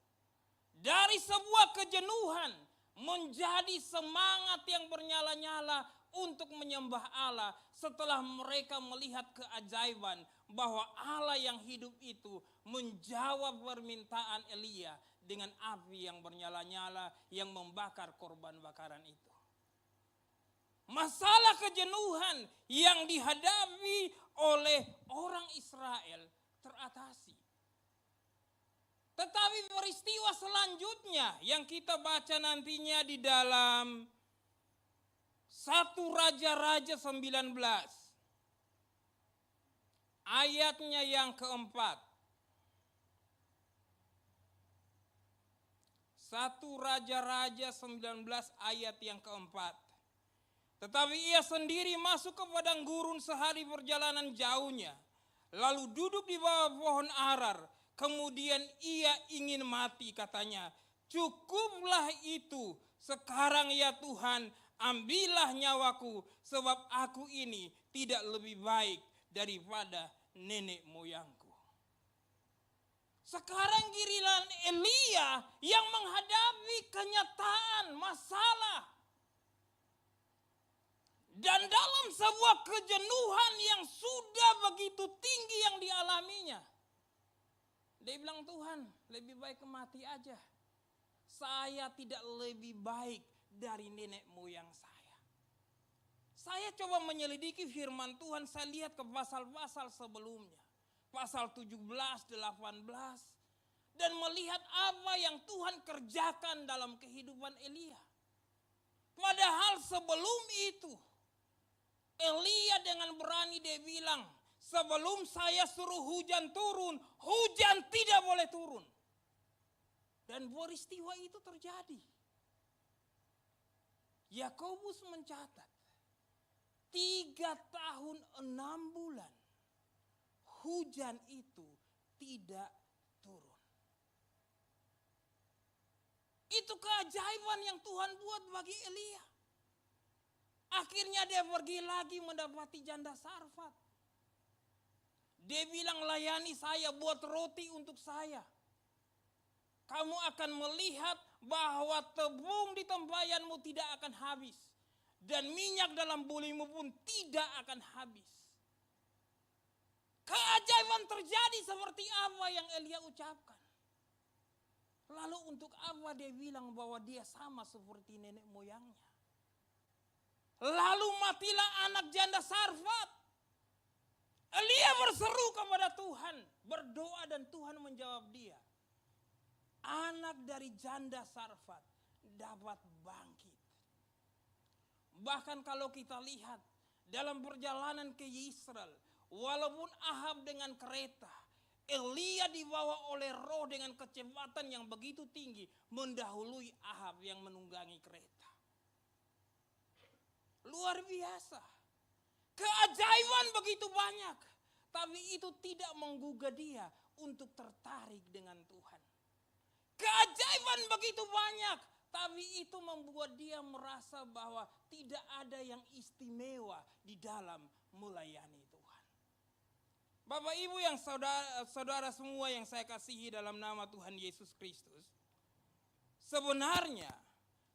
Dari sebuah kejenuhan menjadi semangat yang bernyala-nyala untuk menyembah Allah setelah mereka melihat keajaiban bahwa Allah yang hidup itu menjawab permintaan Elia dengan api yang bernyala-nyala yang membakar korban bakaran itu. Masalah kejenuhan yang dihadapi oleh orang Israel teratasi. Tetapi peristiwa selanjutnya yang kita baca nantinya di dalam 1 Raja-Raja 19. Ayatnya yang keempat. 1 Raja-Raja 19 ayat yang keempat. Tetapi ia sendiri masuk ke padang gurun sehari perjalanan jauhnya. Lalu duduk di bawah pohon arar. Kemudian ia ingin mati, katanya. Cukuplah itu, sekarang ya Tuhan, ambillah nyawaku, sebab aku ini tidak lebih baik daripada nenek moyangku. Sekarang giliran Elia yang menghadapi kenyataan masalah. Dan dalam sebuah kejenuhan yang sudah begitu tinggi yang dialaminya. Dia bilang, Tuhan, lebih baik mati aja. Saya tidak lebih baik dari nenek moyang saya. Saya coba menyelidiki firman Tuhan, saya lihat ke pasal-pasal sebelumnya. Pasal 17, 18. Dan melihat apa yang Tuhan kerjakan dalam kehidupan Elia. Padahal sebelum itu, Elia dengan berani dia bilang, sebelum saya suruh hujan turun, hujan tidak boleh turun. Dan peristiwa itu terjadi. Yakobus mencatat 3 tahun 6 bulan hujan itu tidak turun. Itu keajaiban yang Tuhan buat bagi Elia. Akhirnya dia pergi lagi mendapati janda Sarfat. Dia bilang, layani saya, buat roti untuk saya. Kamu akan melihat bahwa tepung di tempayanmu tidak akan habis. Dan minyak dalam bulimu pun tidak akan habis. Keajaiban terjadi seperti apa yang Elia ucapkan. Lalu untuk apa dia bilang bahwa dia sama seperti nenek moyangnya? Lalu matilah anak janda Sarfat. Elia berseru kepada Tuhan, berdoa dan Tuhan menjawab dia. Anak dari janda Sarfat dapat bangkit. Bahkan kalau kita lihat dalam perjalanan ke Israel, walaupun Ahab dengan kereta, Elia dibawa oleh roh dengan kecepatan yang begitu tinggi, mendahului Ahab yang menunggangi kereta. Luar biasa. Keajaiban begitu banyak. Tapi itu tidak menggugah dia untuk tertarik dengan Tuhan. Keajaiban begitu banyak. Tapi itu membuat dia merasa bahwa tidak ada yang istimewa di dalam melayani Tuhan. Bapak Ibu yang saudara semua yang saya kasihi dalam nama Tuhan Yesus Kristus. Sebenarnya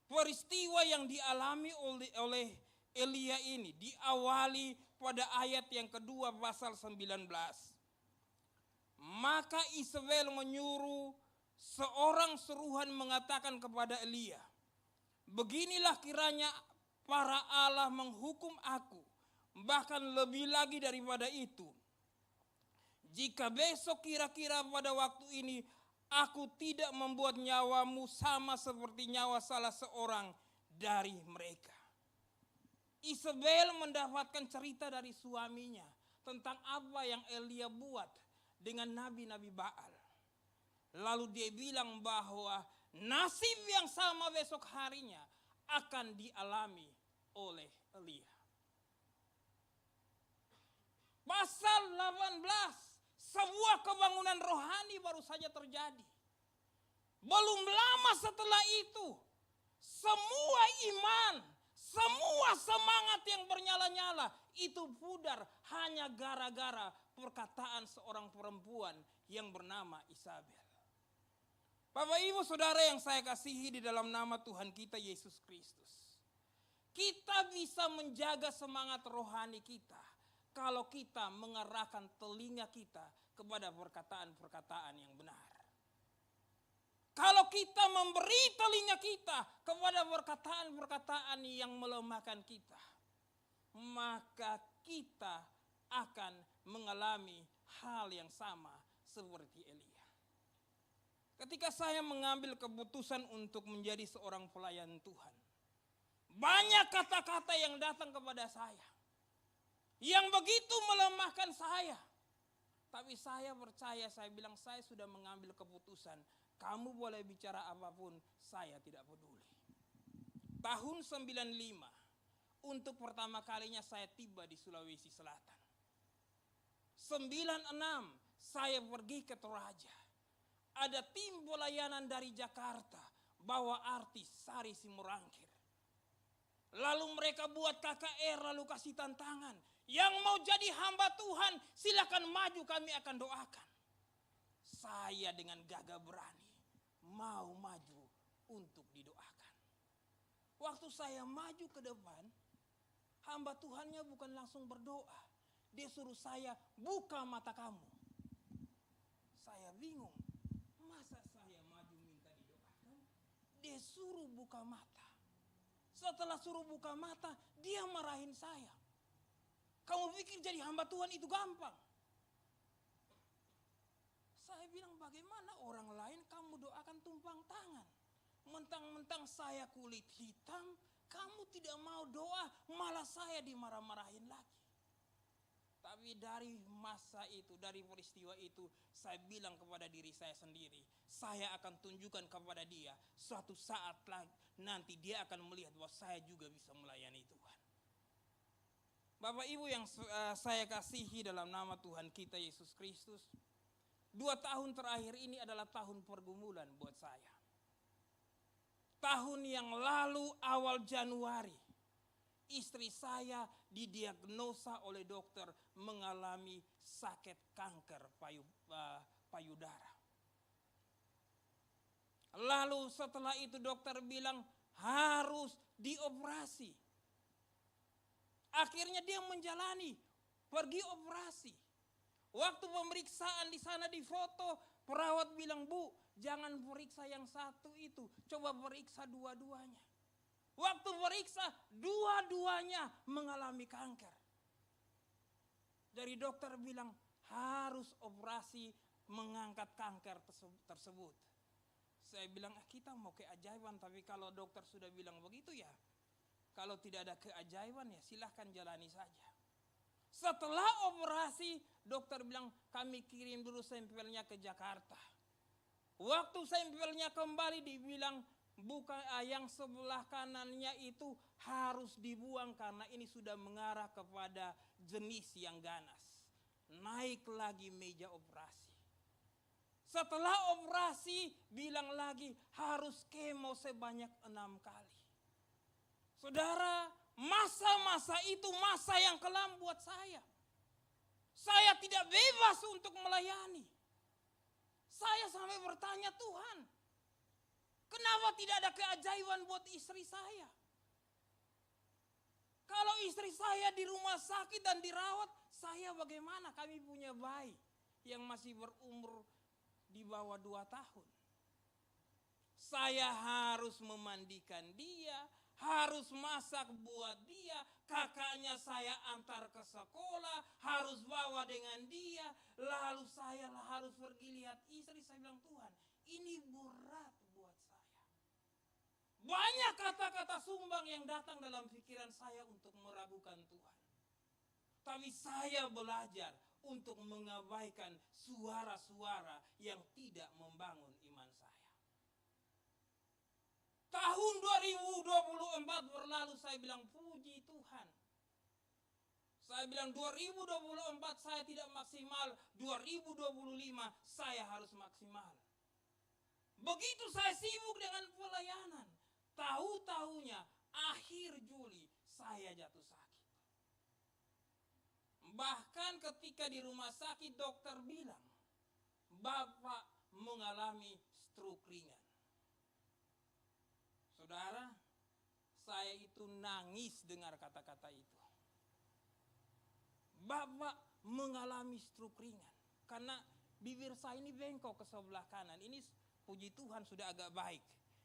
peristiwa yang dialami oleh Elia ini diawali pada ayat yang kedua pasal 19. Maka Isabel menyuruh seorang suruhan mengatakan kepada Elia, beginilah kiranya para Allah menghukum aku, bahkan lebih lagi daripada itu. Jika besok kira-kira pada waktu ini aku tidak membuat nyawamu sama seperti nyawa salah seorang dari mereka. Isabel mendapatkan cerita dari suaminya tentang apa yang Elia buat dengan nabi-nabi Baal. Lalu dia bilang bahwa nasib yang sama besok harinya akan dialami oleh Elia. Pasal 18, sebuah kebangunan rohani baru saja terjadi. Belum lama setelah itu, semua iman, semua semangat yang bernyala-nyala itu pudar hanya gara-gara perkataan seorang perempuan yang bernama Isabel. Bapak Ibu Saudara yang saya kasihi di dalam nama Tuhan kita Yesus Kristus. Kita bisa menjaga semangat rohani kita kalau kita mengarahkan telinga kita kepada perkataan-perkataan yang benar. Kalau kita memberi telinga kita kepada perkataan-perkataan yang melemahkan kita, maka kita akan mengalami hal yang sama seperti Elia. Ketika saya mengambil keputusan untuk menjadi seorang pelayan Tuhan, banyak kata-kata yang datang kepada saya, yang begitu melemahkan saya. Tapi saya percaya, saya bilang saya sudah mengambil keputusan. Kamu boleh bicara apapun, saya tidak peduli. Tahun 95, untuk pertama kalinya saya tiba di Sulawesi Selatan. 96, saya pergi ke Toraja. Ada tim pelayanan dari Jakarta, bawa artis Sari Simorangkir. Lalu mereka buat KKR, lalu kasih tantangan. Yang mau jadi hamba Tuhan, silakan maju, kami akan doakan. Saya dengan gagah berani mau maju untuk didoakan. Waktu saya maju ke depan, hamba Tuhannya bukan langsung berdoa. Dia suruh saya buka mata kamu. Saya bingung, masa saya maju minta didoakan? Dia suruh buka mata. Setelah suruh buka mata, dia marahin saya. Kamu pikir jadi hamba Tuhan itu gampang? Saya bilang, bagaimana orang lain kamu doakan tumpang tangan? Mentang-mentang saya kulit hitam, kamu tidak mau doa, malah saya dimarah-marahin lagi. Tapi dari masa itu, dari peristiwa itu, saya bilang kepada diri saya sendiri, saya akan tunjukkan kepada dia, suatu saat lagi nanti dia akan melihat bahwa saya juga bisa melayani Tuhan. Bapak Ibu yang saya kasihi dalam nama Tuhan kita Yesus Kristus, 2 tahun terakhir ini adalah tahun pergumulan buat saya. Tahun yang lalu awal Januari, istri saya didiagnosa oleh dokter mengalami sakit kanker payudara. Lalu setelah itu dokter bilang harus dioperasi. Akhirnya dia menjalani, pergi operasi. Waktu pemeriksaan di sana di foto, perawat bilang, "Bu, jangan periksa yang satu itu, coba periksa dua-duanya." Waktu periksa, dua-duanya mengalami kanker. Dari dokter bilang, harus operasi mengangkat kanker tersebut. Saya bilang, kita mau keajaiban, tapi kalau dokter sudah bilang begitu ya, kalau tidak ada keajaiban ya silahkan jalani saja. Setelah operasi, dokter bilang kami kirim dulu sampelnya ke Jakarta. Waktu sampelnya kembali dibilang bukan yang sebelah kanannya itu harus dibuang karena ini sudah mengarah kepada jenis yang ganas. Naik lagi meja operasi. Setelah operasi bilang lagi harus kemo sebanyak 6 kali. Saudara, masa-masa itu masa yang kelam buat saya. Saya tidak bebas untuk melayani. Saya sampai bertanya, Tuhan, kenapa tidak ada keajaiban buat istri saya? Kalau istri saya di rumah sakit dan dirawat, saya bagaimana? Kami punya bayi yang masih berumur di bawah 2 tahun. Saya harus memandikan dia, harus masak buat dia, kakaknya saya antar ke sekolah, harus bawa dengan dia, lalu saya harus pergi lihat istri. Saya bilang, Tuhan, ini berat buat saya. Banyak kata-kata sumbang yang datang dalam pikiran saya untuk meragukan Tuhan. Tapi saya belajar untuk mengabaikan suara-suara yang tidak membangun iman saya. Tahun 2024 berlalu, saya bilang puji Tuhan. Saya bilang 2024 saya tidak maksimal, 2025 saya harus maksimal. Begitu saya sibuk dengan pelayanan, tahu-tahunya akhir Juli saya jatuh sakit. Bahkan ketika di rumah sakit dokter bilang, Bapak mengalami stroke ringan. Saudara, saya itu nangis dengar kata-kata itu. Bapak mengalami stroke ringan. Karena bibir saya ini bengkok ke sebelah kanan. Ini puji Tuhan sudah agak baik.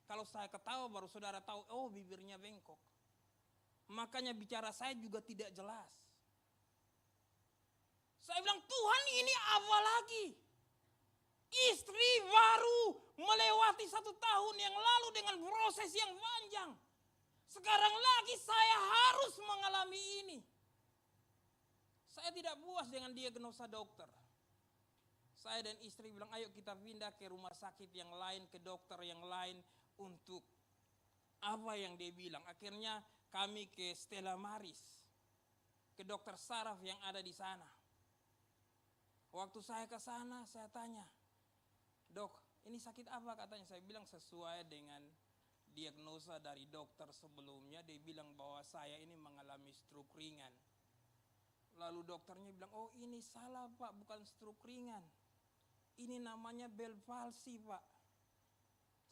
Kalau saya ketawa baru saudara tahu, oh bibirnya bengkok. Makanya bicara saya juga tidak jelas. Saya bilang, Tuhan ini apa lagi? Istri baru melewati 1 tahun yang lalu dengan proses yang panjang. Sekarang lagi saya harus mengalami ini. Saya tidak puas dengan diagnosa dokter. Saya dan istri bilang, ayo kita pindah ke rumah sakit yang lain, ke dokter yang lain untuk apa yang dia bilang. Akhirnya kami ke Stella Maris, ke dokter saraf yang ada di sana. Waktu saya ke sana, saya tanya, Dok, ini sakit apa katanya? Saya bilang sesuai dengan diagnosa dari dokter sebelumnya. Dia bilang bahwa saya ini mengalami stroke ringan. Lalu dokternya bilang, oh ini salah Pak, bukan stroke ringan. Ini namanya Bell palsy Pak.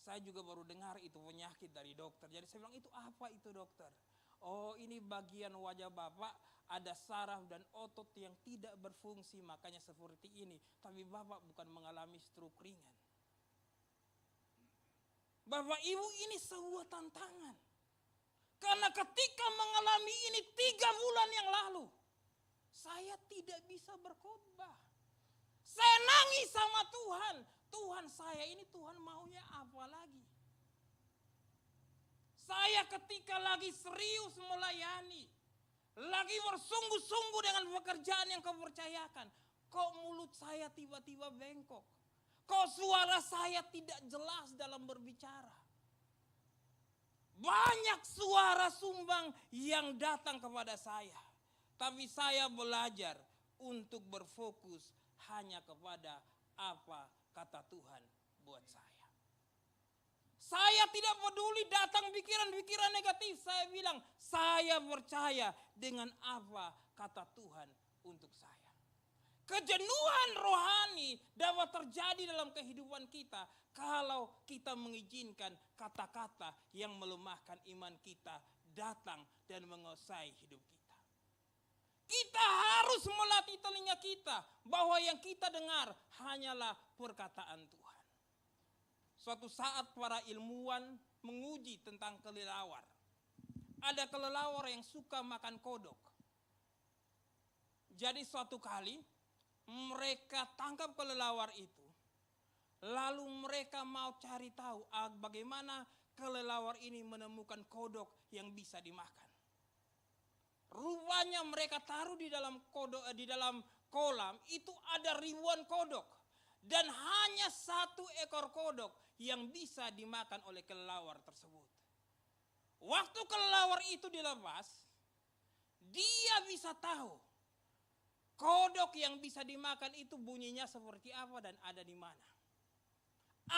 Saya juga baru dengar itu penyakit dari dokter. Jadi saya bilang, itu apa itu dokter? Oh ini bagian wajah Bapak ada saraf dan otot yang tidak berfungsi, makanya seperti ini. Tapi Bapak bukan mengalami stroke ringan. Bapak Ibu, ini sebuah tantangan. Karena ketika mengalami ini 3 bulan yang lalu, saya tidak bisa berkhotbah. Saya nangis sama Tuhan. Tuhan, saya ini Tuhan maunya apa lagi? Saya ketika lagi serius melayani, lagi bersungguh-sungguh dengan pekerjaan yang kau percayakan, kok mulut saya tiba-tiba bengkok? Kok suara saya tidak jelas dalam berbicara? Banyak suara sumbang yang datang kepada saya. Tapi saya belajar untuk berfokus hanya kepada apa kata Tuhan buat saya. Saya tidak peduli datang pikiran-pikiran negatif. Saya bilang, saya percaya dengan apa kata Tuhan untuk saya. Kejenuhan rohani dapat terjadi dalam kehidupan kita kalau kita mengizinkan kata-kata yang melemahkan iman kita datang dan menguasai hidup kita. Kita harus melatih telinga kita bahwa yang kita dengar hanyalah perkataan Tuhan. Suatu saat para ilmuwan menguji tentang kelelawar. Ada kelelawar yang suka makan kodok. Jadi suatu kali mereka tangkap kelelawar itu. Lalu mereka mau cari tahu bagaimana kelelawar ini menemukan kodok yang bisa dimakan. Rupanya mereka taruh di dalam kolam itu ada ribuan kodok. Dan hanya 1 ekor kodok yang bisa dimakan oleh kelelawar tersebut. Waktu kelelawar itu dilepas, dia bisa tahu kodok yang bisa dimakan itu bunyinya seperti apa dan ada di mana.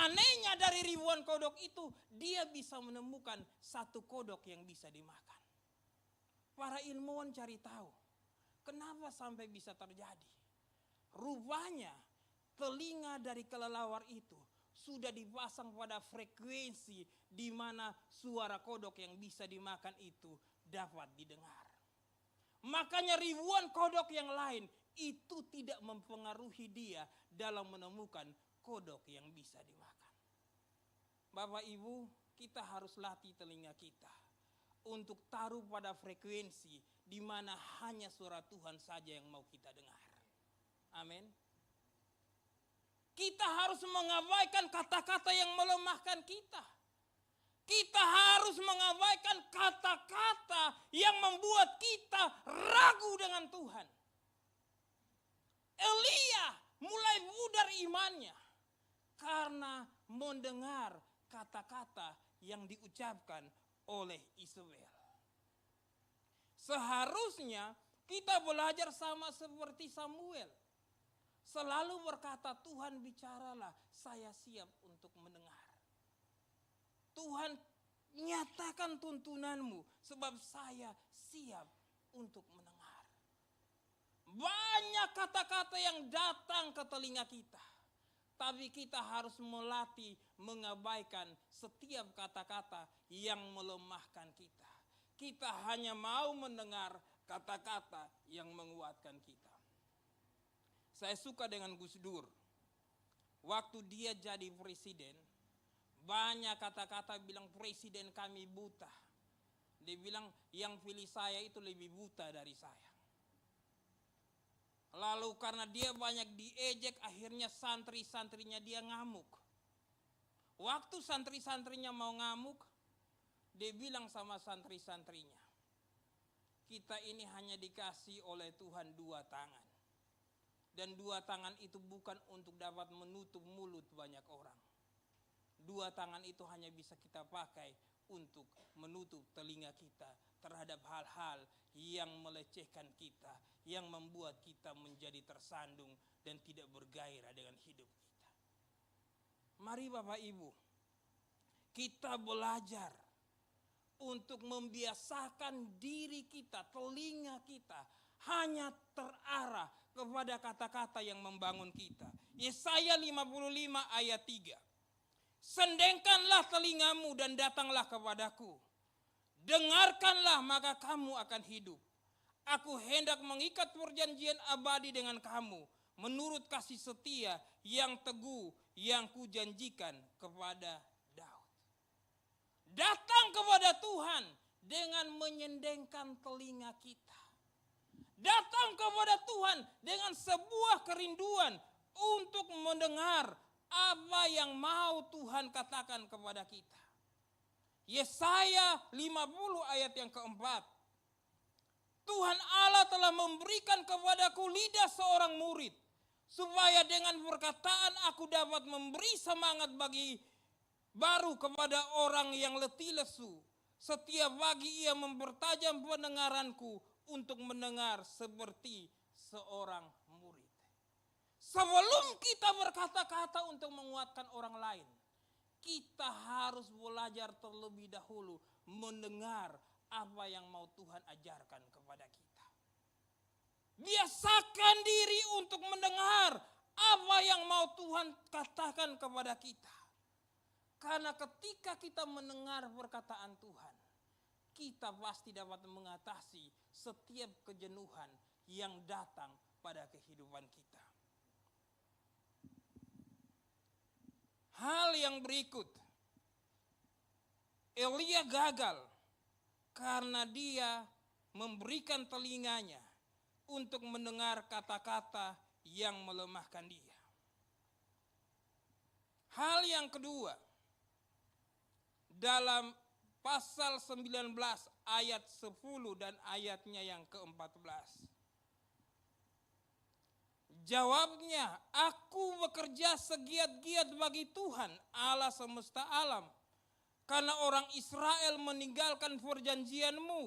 Anehnya dari ribuan kodok itu, dia bisa menemukan 1 kodok yang bisa dimakan. Para ilmuwan cari tahu, kenapa sampai bisa terjadi. Rupanya, telinga dari kelelawar itu sudah dipasang pada frekuensi di mana suara kodok yang bisa dimakan itu dapat didengar. Makanya ribuan kodok yang lain itu tidak mempengaruhi dia dalam menemukan kodok yang bisa dimakan. Bapak Ibu, kita harus latih telinga kita untuk taruh pada frekuensi di mana hanya suara Tuhan saja yang mau kita dengar. Amin. Kita harus mengabaikan kata-kata yang melemahkan kita. Kita harus mengabaikan kata-kata yang membuat kita ragu dengan Tuhan. Elia mulai pudar imannya karena mendengar kata-kata yang diucapkan oleh Isabel. Seharusnya kita belajar sama seperti Samuel. Selalu berkata, Tuhan bicaralah, saya siap untuk mendengar. Tuhan Nyatakan tuntunanmu, sebab saya siap untuk mendengar. Banyak kata-kata yang datang ke telinga kita. Tapi kita harus melatih mengabaikan setiap kata-kata yang melemahkan kita. Kita hanya mau mendengar kata-kata yang menguatkan kita. Saya suka dengan Gus Dur. Waktu dia jadi presiden, banyak kata-kata bilang presiden kami buta. Dia bilang yang pilih saya itu lebih buta dari saya. Lalu karena dia banyak diejek, akhirnya santri-santrinya dia ngamuk. Waktu santri-santrinya mau ngamuk, dia bilang sama santri-santrinya, kita ini hanya dikasih oleh Tuhan 2 tangan. Dan 2 tangan itu bukan untuk dapat menutup mulut banyak orang. 2 tangan itu hanya bisa kita pakai untuk menutup telinga kita terhadap hal-hal yang melecehkan kita, yang membuat kita menjadi tersandung dan tidak bergairah dengan hidup kita. Mari Bapak Ibu, kita belajar untuk membiasakan diri kita, telinga kita hanya terarah kepada kata-kata yang membangun kita. Yesaya 55 ayat 3. Sendengkanlah telingamu dan datanglah kepadaku. Dengarkanlah maka kamu akan hidup. Aku hendak mengikat perjanjian abadi dengan kamu menurut kasih setia yang teguh yang kujanjikan kepada Daud. Datang kepada Tuhan dengan menyendengkan telinga kita. Datang kepada Tuhan dengan sebuah kerinduan untuk mendengar apa yang mau Tuhan katakan kepada kita. Yesaya 50 ayat yang keempat. Tuhan Allah telah memberikan kepadaku lidah seorang murid, supaya dengan perkataan aku dapat memberi semangat bagi baru kepada orang yang letih lesu. Setiap pagi ia mempertajam pendengaranku untuk mendengar seperti seorang murid. Sebelum kita berkata-kata untuk menguatkan orang lain, kita harus belajar terlebih dahulu mendengar apa yang mau Tuhan ajarkan kepada kita. Biasakan diri untuk mendengar apa yang mau Tuhan katakan kepada kita. Karena ketika kita mendengar perkataan Tuhan, kita pasti dapat mengatasi setiap kejenuhan yang datang pada kehidupan kita. Hal yang berikut, Elia gagal karena dia memberikan telinganya untuk mendengar kata-kata yang melemahkan dia. Hal yang kedua, dalam pasal 19 ayat 10 dan ayatnya yang ke-14. Jawabnya, aku bekerja segiat-giat bagi Tuhan Allah semesta alam. Karena orang Israel meninggalkan perjanjianmu,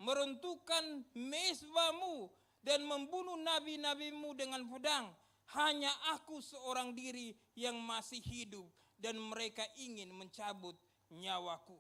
meruntuhkan mezbahmu, dan membunuh nabi-nabimu dengan pedang. Hanya aku seorang diri yang masih hidup, dan mereka ingin mencabut nyawaku.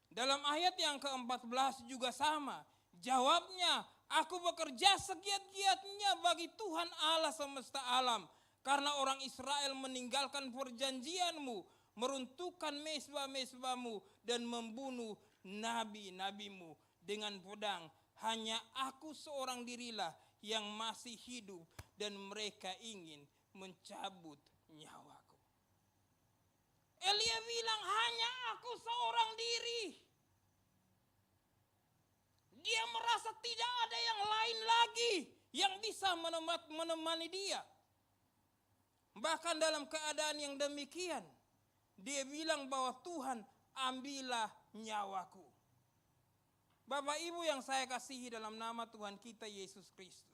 Dalam ayat yang ke-14 juga sama. Jawabnya, aku bekerja segiat-giatnya bagi Tuhan Allah semesta alam. Karena orang Israel meninggalkan perjanjianmu, meruntuhkan mezbah-mezbahmu, dan membunuh nabi-nabimu dengan pedang. Hanya aku seorang dirilah yang masih hidup, dan mereka ingin mencabut nyawaku. Elia bilang, hanya aku seorang diri. Dia merasa tidak ada yang lain lagi yang bisa menemani dia. Bahkan dalam keadaan yang demikian, dia bilang bahwa Tuhan, ambillah nyawaku. Bapak Ibu yang saya kasihi dalam nama Tuhan kita Yesus Kristus.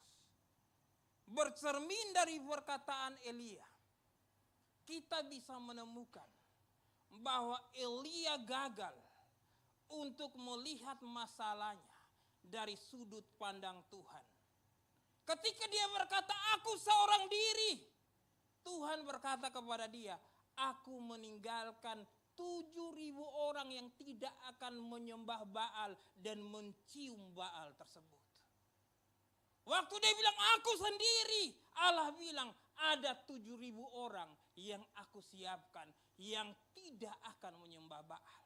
Bercermin dari perkataan Elia, kita bisa menemukan bahwa Elia gagal untuk melihat masalahnya dari sudut pandang Tuhan. Ketika dia berkata, aku seorang diri, Tuhan berkata kepada dia, aku meninggalkan 7.000 orang yang tidak akan menyembah Baal dan mencium Baal tersebut. Waktu dia bilang aku sendiri, Allah bilang ada 7.000 orang yang aku siapkan yang tidak akan menyembah Baal.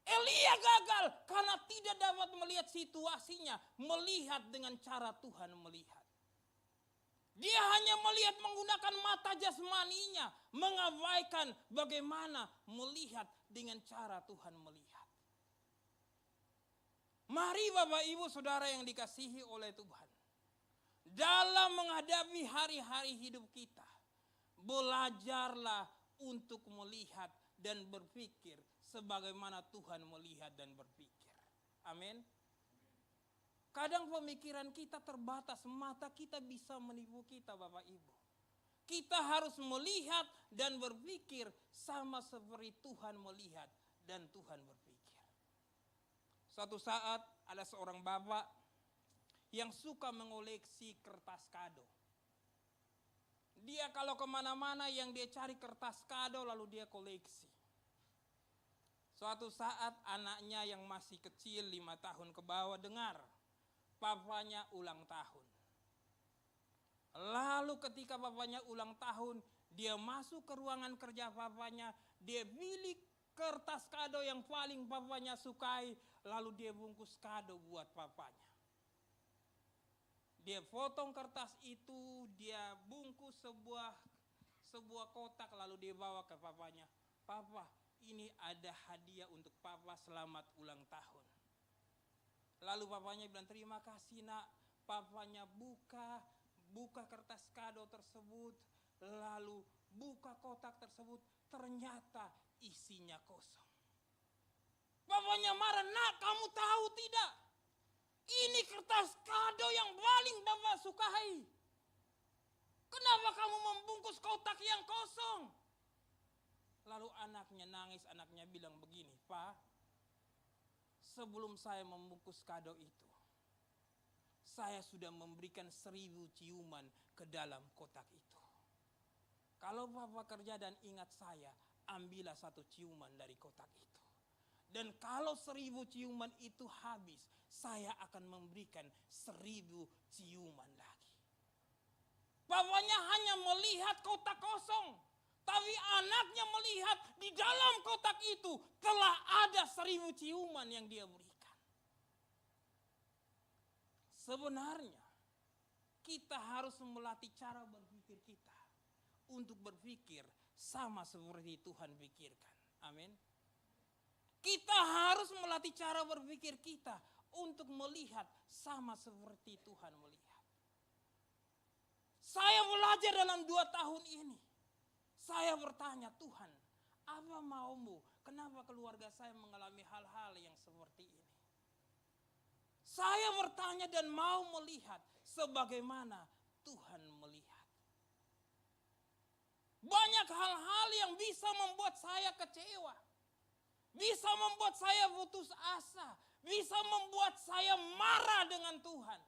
Elia gagal karena tidak dapat melihat situasinya, melihat dengan cara Tuhan melihat. Dia hanya melihat menggunakan mata jasmaninya, mengabaikan bagaimana melihat dengan cara Tuhan melihat. Mari Bapak Ibu Saudara yang dikasihi oleh Tuhan, dalam menghadapi hari-hari hidup kita, belajarlah untuk melihat dan berpikir sebagaimana Tuhan melihat dan berpikir. Amin. Kadang pemikiran kita terbatas, mata kita bisa menipu kita Bapak Ibu. Kita harus melihat dan berpikir sama seperti Tuhan melihat dan Tuhan berpikir. Suatu saat ada seorang bapak yang suka mengoleksi kertas kado. Dia kalau kemana-mana yang dia cari kertas kado lalu dia koleksi. Suatu saat anaknya yang masih kecil 5 tahun ke bawah dengar papanya ulang tahun. Lalu ketika papanya ulang tahun, dia masuk ke ruangan kerja papanya, dia pilih kertas kado yang paling papanya sukai, lalu dia bungkus kado buat papanya. Dia potong kertas itu, dia bungkus sebuah kotak lalu dia bawa ke papanya. Papa, ini ada hadiah untuk papa, selamat ulang tahun. Lalu papanya bilang terima kasih nak. Papanya buka kertas kado tersebut, lalu buka kotak tersebut, ternyata isinya kosong. Papanya marah, nak kamu tahu tidak? Ini kertas kado yang paling bapak sukai. Kenapa kamu membungkus kotak yang kosong? Lalu anaknya nangis, anaknya bilang begini, Pak, sebelum saya membungkus kado itu, saya sudah memberikan 1.000 ciuman ke dalam kotak itu. Kalau Bapak kerja dan ingat saya, ambillah 1 ciuman dari kotak itu. Dan kalau 1.000 ciuman itu habis, saya akan memberikan 1.000 ciuman lagi. Bapaknya hanya melihat kotak kosong, tapi anaknya melihat di dalam kotak itu telah ada 1.000 ciuman yang dia berikan. Sebenarnya kita harus melatih cara berpikir kita untuk berpikir sama seperti Tuhan pikirkan. Amin. Kita harus melatih cara berpikir kita untuk melihat sama seperti Tuhan melihat. Saya belajar dalam 2 tahun ini. Saya bertanya, Tuhan, apa maumu? Kenapa keluarga saya mengalami hal-hal yang seperti ini? Saya bertanya dan mau melihat sebagaimana Tuhan melihat. Banyak hal-hal yang bisa membuat saya kecewa. Bisa membuat saya putus asa. Bisa membuat saya marah dengan Tuhan.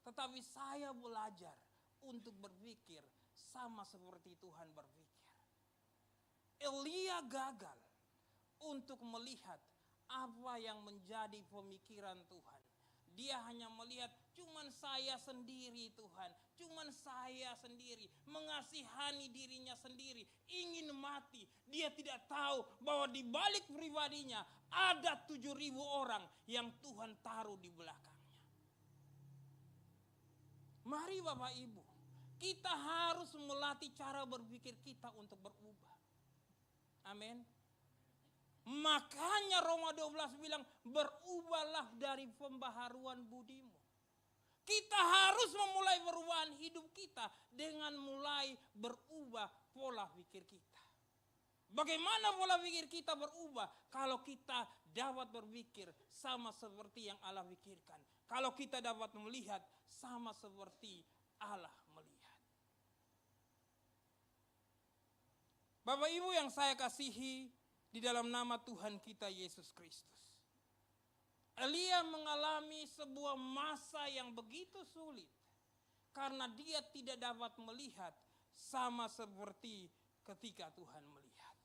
Tetapi saya belajar untuk berpikir sama seperti Tuhan berpikir. Elia gagal untuk melihat apa yang menjadi pemikiran Tuhan. Dia hanya melihat cuman saya sendiri Tuhan. Cuman saya sendiri. Mengasihani dirinya sendiri. Ingin mati. Dia tidak tahu bahwa di balik pribadinya ada 7.000 orang yang Tuhan taruh di belakangnya. Mari Bapak Ibu, kita harus melatih cara berpikir kita untuk berubah. Amin. Makanya Roma 12 bilang berubahlah dari pembaharuan budimu. Kita harus memulai perubahan hidup kita dengan mulai berubah pola pikir kita. Bagaimana pola pikir kita berubah? Kalau kita dapat berpikir sama seperti yang Allah pikirkan. Kalau kita dapat melihat sama seperti Allah melihat. Bapak Ibu yang saya kasihi di dalam nama Tuhan kita Yesus Kristus. Elia mengalami sebuah masa yang begitu sulit karena dia tidak dapat melihat sama seperti ketika Tuhan melihat.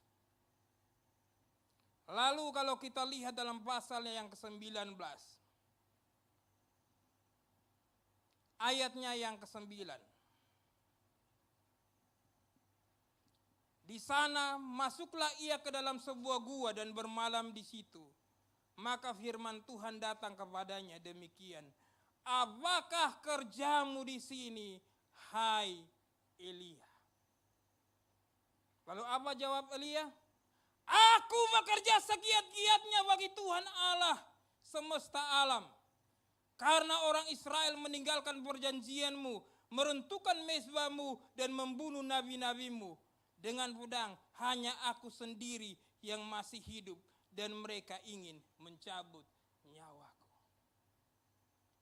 Lalu kalau kita lihat dalam pasalnya yang ke-19, ayatnya yang ke-9. Di sana masuklah ia ke dalam sebuah gua dan bermalam di situ. Maka firman Tuhan datang kepadanya demikian, apakah kerjamu di sini, hai Elia? Lalu apa jawab Elia? Aku bekerja segiat-giatnya bagi Tuhan Allah semesta alam. Karena orang Israel meninggalkan perjanjianmu, meruntuhkan mezbahmu dan membunuh nabi-nabimu. Dengan pedang hanya aku sendiri yang masih hidup dan mereka ingin mencabut nyawaku.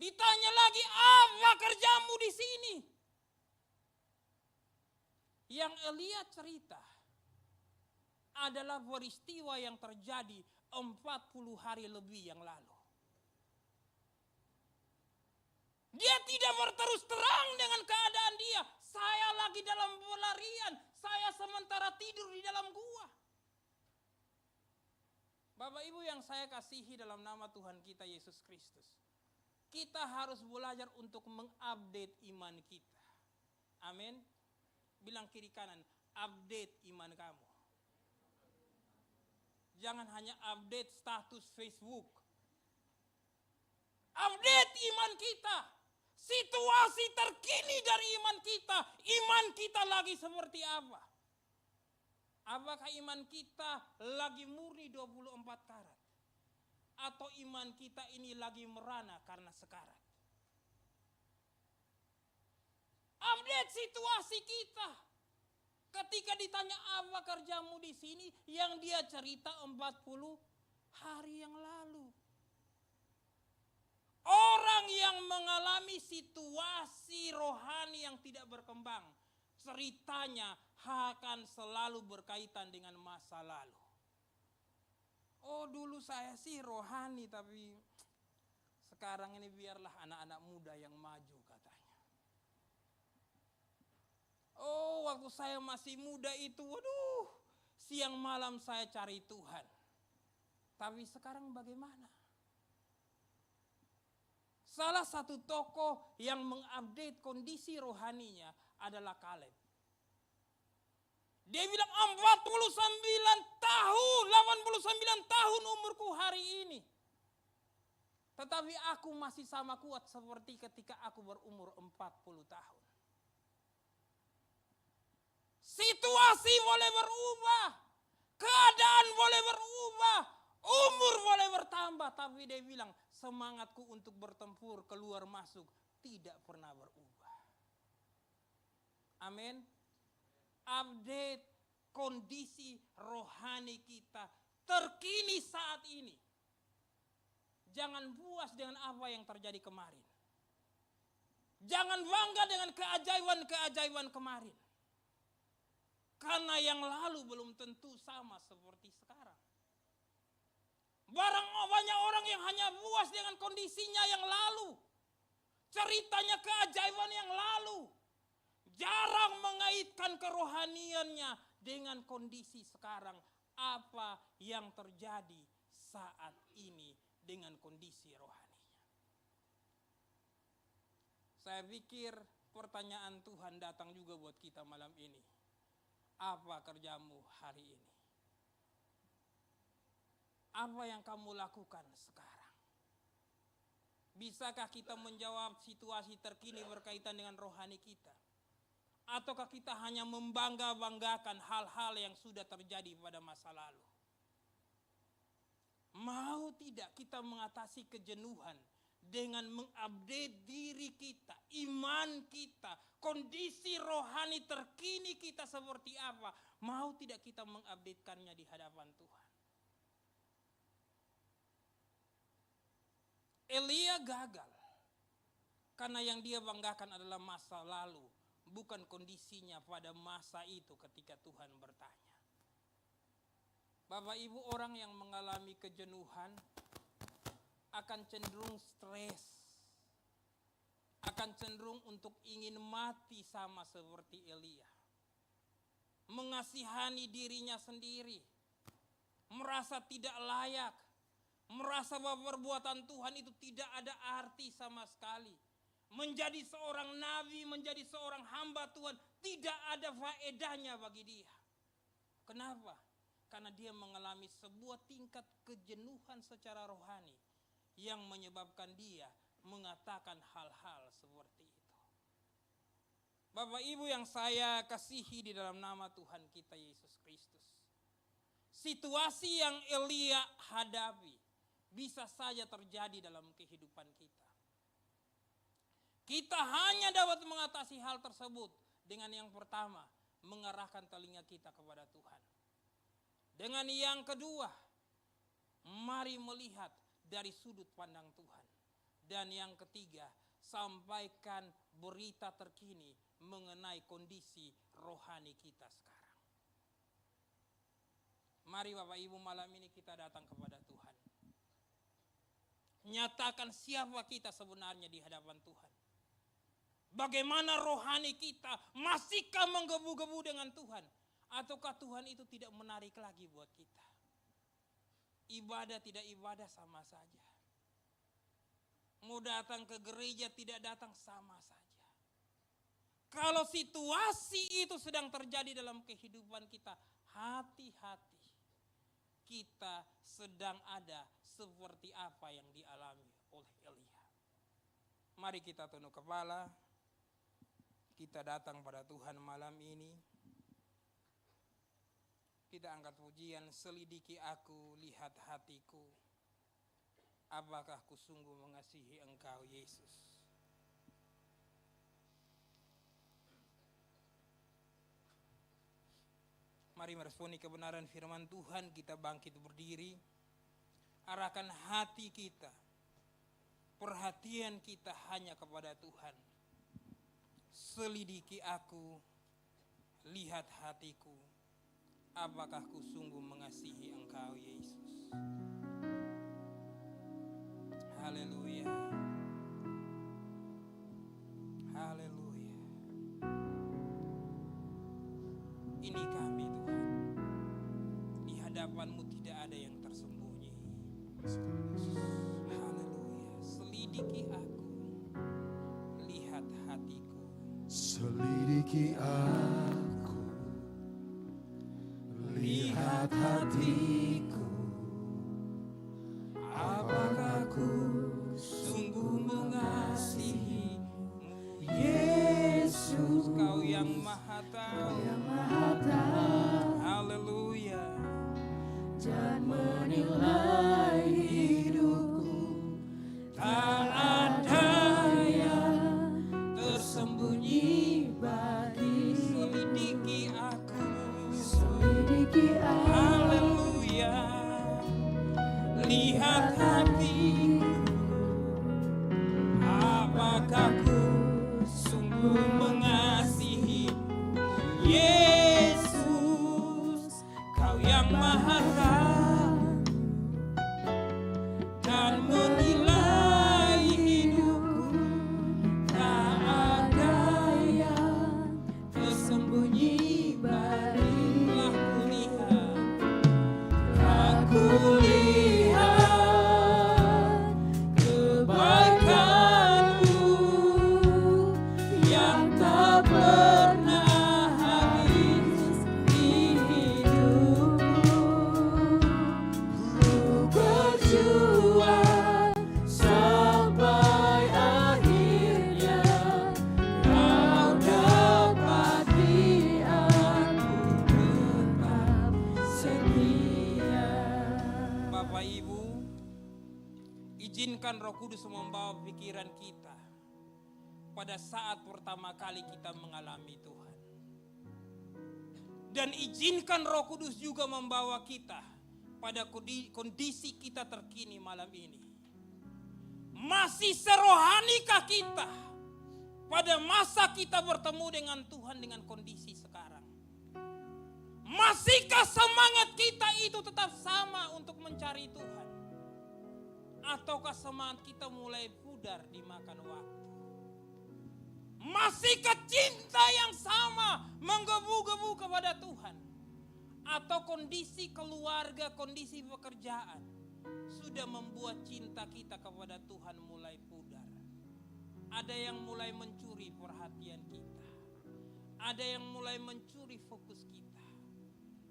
Ditanya lagi, apa kerjamu di sini? Yang Elia cerita adalah peristiwa yang terjadi 40 hari lebih yang lalu. Dia tidak berterus terang dengan keadaan dia. Saya lagi dalam pelarian, saya sementara tidur di dalam gua. Bapak Ibu yang saya kasihi dalam nama Tuhan kita Yesus Kristus. Kita harus belajar untuk mengupdate iman kita. Amin. Bilang kiri kanan, update iman kamu. Jangan hanya update status Facebook. Update iman kita. Situasi terkini dari iman kita. Iman kita lagi seperti apa? Apakah iman kita lagi murni 24 karat? Atau iman kita ini lagi merana karena sekarat? Update situasi kita. Ketika ditanya apa kerjamu di sini, yang dia cerita 40 hari yang lalu. Orang yang mengalami situasi rohani yang tidak berkembang, ceritanya akan selalu berkaitan dengan masa lalu. Oh, dulu saya sih rohani, tapi sekarang ini biarlah anak-anak muda yang maju katanya. Oh, waktu saya masih muda itu, waduh, siang malam saya cari Tuhan. Tapi sekarang bagaimana? Salah satu tokoh yang mengupdate kondisi rohaninya adalah Kaleb. Dia bilang 89 tahun, 89 tahun umurku hari ini. Tetapi aku masih sama kuat seperti ketika aku berumur 40 tahun. Situasi boleh berubah, keadaan boleh berubah, umur boleh bertambah, tapi dia bilang semangatku untuk bertempur keluar masuk tidak pernah berubah. Amin. Update kondisi rohani kita terkini saat ini. Jangan puas dengan apa yang terjadi kemarin. Jangan bangga dengan keajaiban-keajaiban kemarin. Karena yang lalu belum tentu sama seperti sekarang. Banyak orang yang hanya puas dengan kondisinya yang lalu. Ceritanya keajaiban yang lalu. Jarang mengaitkan kerohaniannya dengan kondisi sekarang. Apa yang terjadi saat ini dengan kondisi rohaninya. Saya pikir pertanyaan Tuhan datang juga buat kita malam ini. Apa kerjamu hari ini? Apa yang kamu lakukan sekarang? Bisakah kita menjawab situasi terkini berkaitan dengan rohani kita? Ataukah kita hanya membangga-banggakan hal-hal yang sudah terjadi pada masa lalu? Mau tidak kita mengatasi kejenuhan dengan mengupdate diri kita, iman kita, kondisi rohani terkini kita seperti apa? Mau tidak kita mengupdatekannya di hadapan Tuhan? Elia gagal karena yang dia banggakan adalah masa lalu, bukan kondisinya pada masa itu ketika Tuhan bertanya. Bapak Ibu, orang yang mengalami kejenuhan akan cenderung stres, akan cenderung untuk ingin mati sama seperti Elia. Mengasihani dirinya sendiri, merasa tidak layak, merasa bahwa perbuatan Tuhan itu tidak ada arti sama sekali. Menjadi seorang nabi, menjadi seorang hamba Tuhan tidak ada faedahnya bagi dia. Kenapa? Karena dia mengalami sebuah tingkat kejenuhan secara rohani yang menyebabkan dia mengatakan hal-hal seperti itu. Bapak Ibu yang saya kasihi di dalam nama Tuhan kita Yesus Kristus. Situasi yang Elia hadapi bisa saja terjadi dalam kehidupan kita. Kita hanya dapat mengatasi hal tersebut dengan yang pertama, mengarahkan telinga kita kepada Tuhan. Dengan yang kedua, mari melihat dari sudut pandang Tuhan. Dan yang ketiga, sampaikan berita terkini mengenai kondisi rohani kita sekarang. Mari Bapak Ibu malam ini kita datang kepada Tuhan. Nyatakan siapa kita sebenarnya di hadapan Tuhan. Bagaimana rohani kita, masihkah menggebu-gebu dengan Tuhan? Ataukah Tuhan itu tidak menarik lagi buat kita? Ibadah tidak ibadah sama saja. Mau datang ke gereja tidak datang sama saja. Kalau situasi itu sedang terjadi dalam kehidupan kita, hati-hati. Kita sedang ada seperti apa yang dialami oleh Elia. Mari kita tunduk kepala. Kita datang pada Tuhan malam ini. Kita angkat pujian, selidiki aku, lihat hatiku. Apakah ku sungguh mengasihi Engkau Yesus? Mari meresponi kebenaran firman Tuhan, kita bangkit berdiri. Arahkan hati kita, perhatian kita hanya kepada Tuhan. Selidiki aku, lihat hatiku. Apakah ku sungguh mengasihi Engkau Yesus? Haleluya. Haleluya. Ini kami Tuhan. Di hadapan-Mu tidak ada yang tersembunyi. Haleluya. Selidiki aku, lihat hatiku. Selidiki aku, lihat hatiku. Apakah ku sungguh mengasihi-Mu Yesus? Kau yang maha tahu. Haleluya. Dan menilai hidupku, Tak ada yang tersembunyi bagi. Selidiki aku. selidiki aku, Haleluya. Lihat hatiku. Apakah ku sungguh mengasihi Yesus? Kau yang maha tahu dan menilai hidupku. Tak ada yang tersembunyi bagilah. Aku lihat kebaikan-Mu yang tak pernah habis di hidupku. Ku berjuang sampai akhirnya Kau dapati aku tetap setia. Bapak Ibu, izinkan Roh Kudus membawa pikiran kita pada saat pertama kali kita mengalami Tuhan. Dan izinkan Roh Kudus juga membawa kita pada kondisi kita terkini malam ini. Masih serohanikah kita pada masa kita bertemu dengan Tuhan dengan kondisi sekarang? Masihkah semangat kita itu tetap sama untuk mencari Tuhan? Ataukah semangat kita mulai pudar dimakan waktu? Masihkah cinta yang sama menggebu-gebu kepada Tuhan? atau kondisi keluarga, kondisi pekerjaan sudah membuat cinta kita kepada Tuhan mulai pudar. Ada yang mulai mencuri perhatian kita. Ada yang mulai mencuri fokus kita.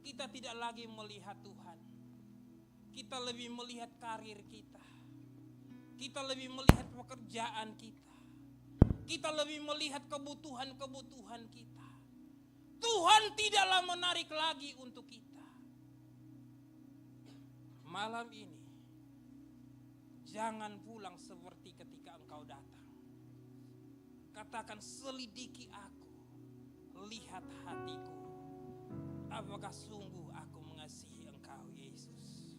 Kita tidak lagi melihat Tuhan. Kita lebih melihat karir kita. Kita lebih melihat pekerjaan kita. Kita lebih melihat kebutuhan-kebutuhan kita. Tuhan tidaklah menarik lagi untuk kita. Malam ini, jangan pulang seperti ketika engkau datang. Katakan, selidiki aku, lihat hatiku. Apakah sungguh aku mengasihi engkau, Yesus?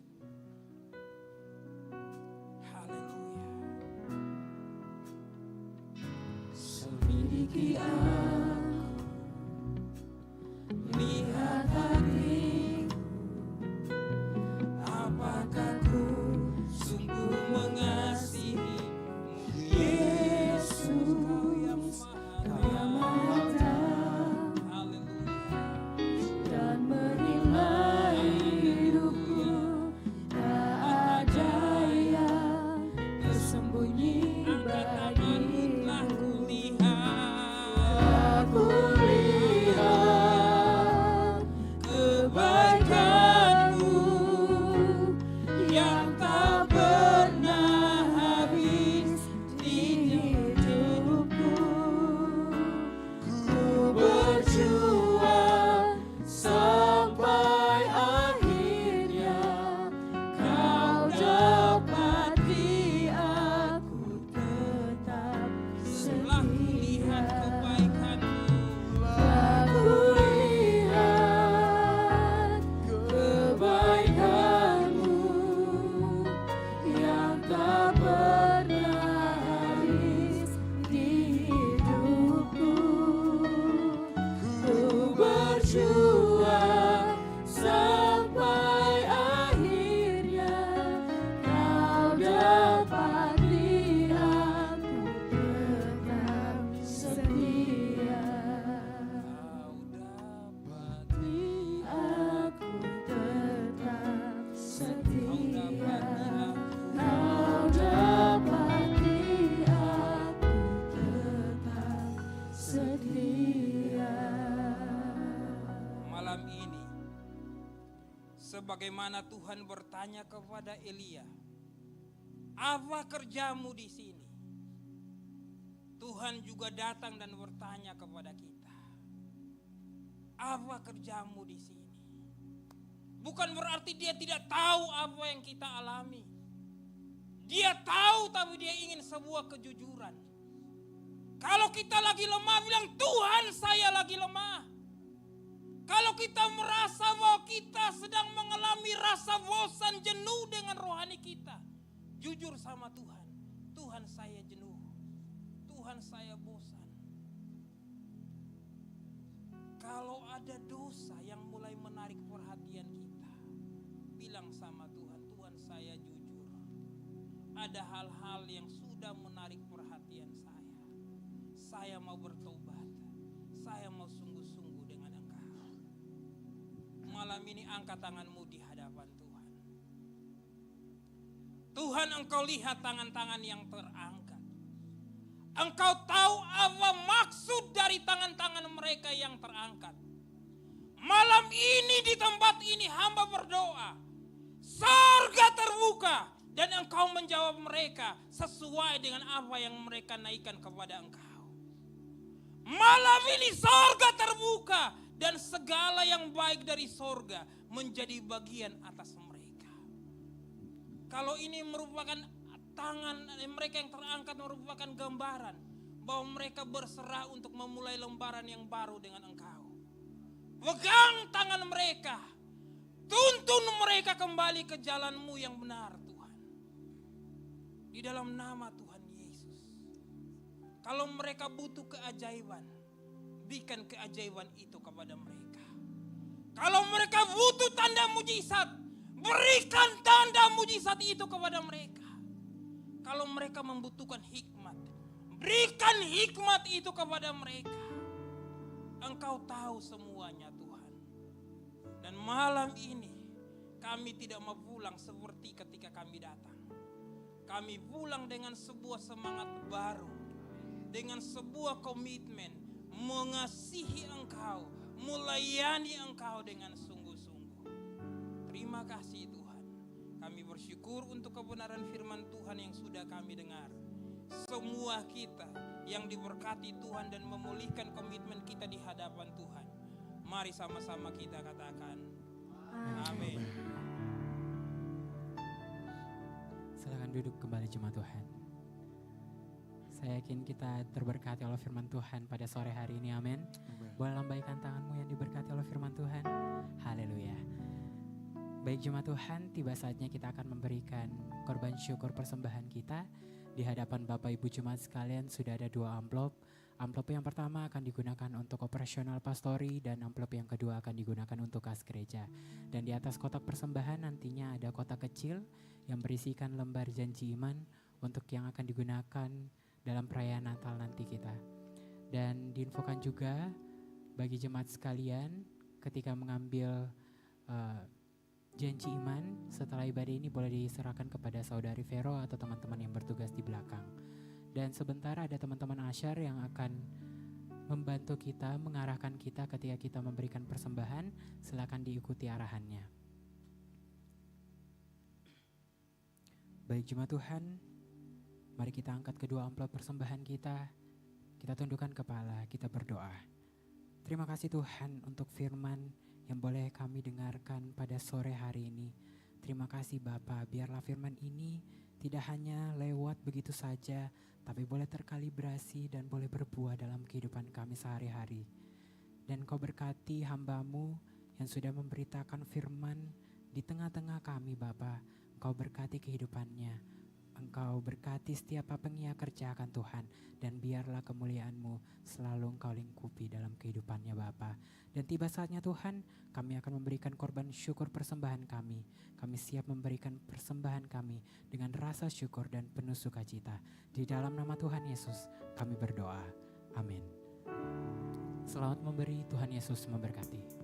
Haleluya. Selidiki aku, lihat hatiku. Apakah ku sungguh mengasihi Yesus? Kau Maha Tahu dan menilai hidupku. Tak ada yang tersembunyi bagimu. Aku lihat kebaikanmu yang tak pernah habis di hidupku. Ku berjuang sampai akhirnya kau dapati aku tetap Setelah melihat setia. kebaikanmu, Aku lihat kebaikanmu yang tak pernah habis di hidupku. Ku berjuang sampai akhirnya kau dapati aku tetap setia. kau dapati Aku tetap setia. aku. Kau dapati aku tetap setia. Malam ini, sebagaimana Tuhan bertanya kepada Elia, apa kerjamu di sini? Tuhan juga datang dan bertanya kepada kita, apa kerjamu di sini? Bukan berarti dia tidak tahu apa yang kita alami. Dia tahu, tapi dia ingin sebuah kejujuran. Kalau kita lagi lemah, bilang, Tuhan, saya lagi lemah. Kalau kita merasa bahwa kita sedang mengalami rasa bosan, jenuh dengan rohani kita, jujur sama Tuhan. Tuhan, saya jenuh. Tuhan, saya bosan. Kalau ada dosa yang mulai menarik perhatian kita, bilang sama Tuhan, Tuhan, saya jujur. Ada hal-hal yang sudah menarik perhatian saya. Saya mau bertobat. Saya mau sungguh-sungguh dengan Engkau. Malam ini angkat tanganmu di hadapan Tuhan. Tuhan, Engkau lihat tangan-tangan yang terangkat. Engkau tahu apa maksud dari tangan-tangan mereka yang terangkat. Malam ini di tempat ini hamba berdoa. Surga terbuka dan Engkau menjawab mereka sesuai dengan apa yang mereka naikkan kepada Engkau. Malam ini surga terbuka dan segala yang baik dari surga menjadi bagian atas mereka. Kalau ini merupakan tangan mereka yang terangkat, merupakan gambaran bahwa mereka berserah untuk memulai lembaran yang baru dengan Engkau. Pegang tangan mereka, tuntun mereka kembali ke jalan-Mu yang benar, Tuhan. Di dalam nama Tuhan Yesus. Kalau mereka butuh keajaiban, berikan keajaiban itu kepada mereka. Kalau mereka butuh tanda mujizat, berikan tanda mujizat itu kepada mereka. Kalau mereka membutuhkan hikmat, berikan hikmat itu kepada mereka. Engkau tahu semuanya, Tuhan. Dan malam ini kami tidak mau pulang seperti ketika kami datang. Kami pulang dengan sebuah semangat baru, dengan sebuah komitmen mengasihi Engkau, melayani Engkau dengan sungguh-sungguh. Terima kasih Tuhan. Kami bersyukur untuk kebenaran firman Tuhan yang sudah kami dengar. Semua kita yang diberkati Tuhan dan memulihkan komitmen kita di hadapan Tuhan. Mari sama-sama kita katakan amin. Silakan duduk kembali jemaat Tuhan. Saya yakin kita terberkati oleh firman Tuhan pada sore hari ini, amin. Boleh lambaikan tanganmu yang diberkati oleh firman Tuhan. Haleluya. Baik jemaat Tuhan, tiba saatnya kita akan memberikan korban syukur persembahan kita. Di hadapan Bapak Ibu Jemaat sekalian sudah ada 2 amplop. Amplop yang pertama akan digunakan untuk operasional pastori dan amplop yang kedua akan digunakan untuk kas gereja. Dan di atas kotak persembahan nantinya ada kotak kecil yang berisikan lembar janji iman untuk yang akan digunakan dalam perayaan Natal nanti kita. Dan diinfokan juga bagi jemaat sekalian ketika mengambil janji iman setelah ibadah ini boleh diserahkan kepada saudari Vero atau teman-teman yang bertugas di belakang. Dan sebentar ada teman-teman asyar yang akan membantu kita, mengarahkan kita ketika kita memberikan persembahan. Silakan diikuti arahannya. Baik jemaat Tuhan, mari kita angkat kedua amplop persembahan kita. Kita tundukkan kepala, kita berdoa. Terima kasih Tuhan untuk firman yang boleh kami dengarkan pada sore hari ini. Terima kasih Bapa, biarlah firman ini tidak hanya lewat begitu saja, tapi boleh terkalibrasi dan boleh berbuah dalam kehidupan kami sehari-hari. Dan Kau berkati hamba-Mu yang sudah memberitakan firman di tengah-tengah kami Bapa. Engkau berkati kehidupannya. Engkau berkati setiap apa yang ia kerjakan Tuhan. Dan biarlah kemuliaan-Mu selalu Engkau lingkupi dalam kehidupannya Bapa. Dan tiba saatnya Tuhan, kami akan memberikan korban syukur persembahan kami. Kami siap memberikan persembahan kami dengan rasa syukur dan penuh sukacita. Di dalam nama Tuhan Yesus kami berdoa. Amin. Selamat memberi, Tuhan Yesus memberkati.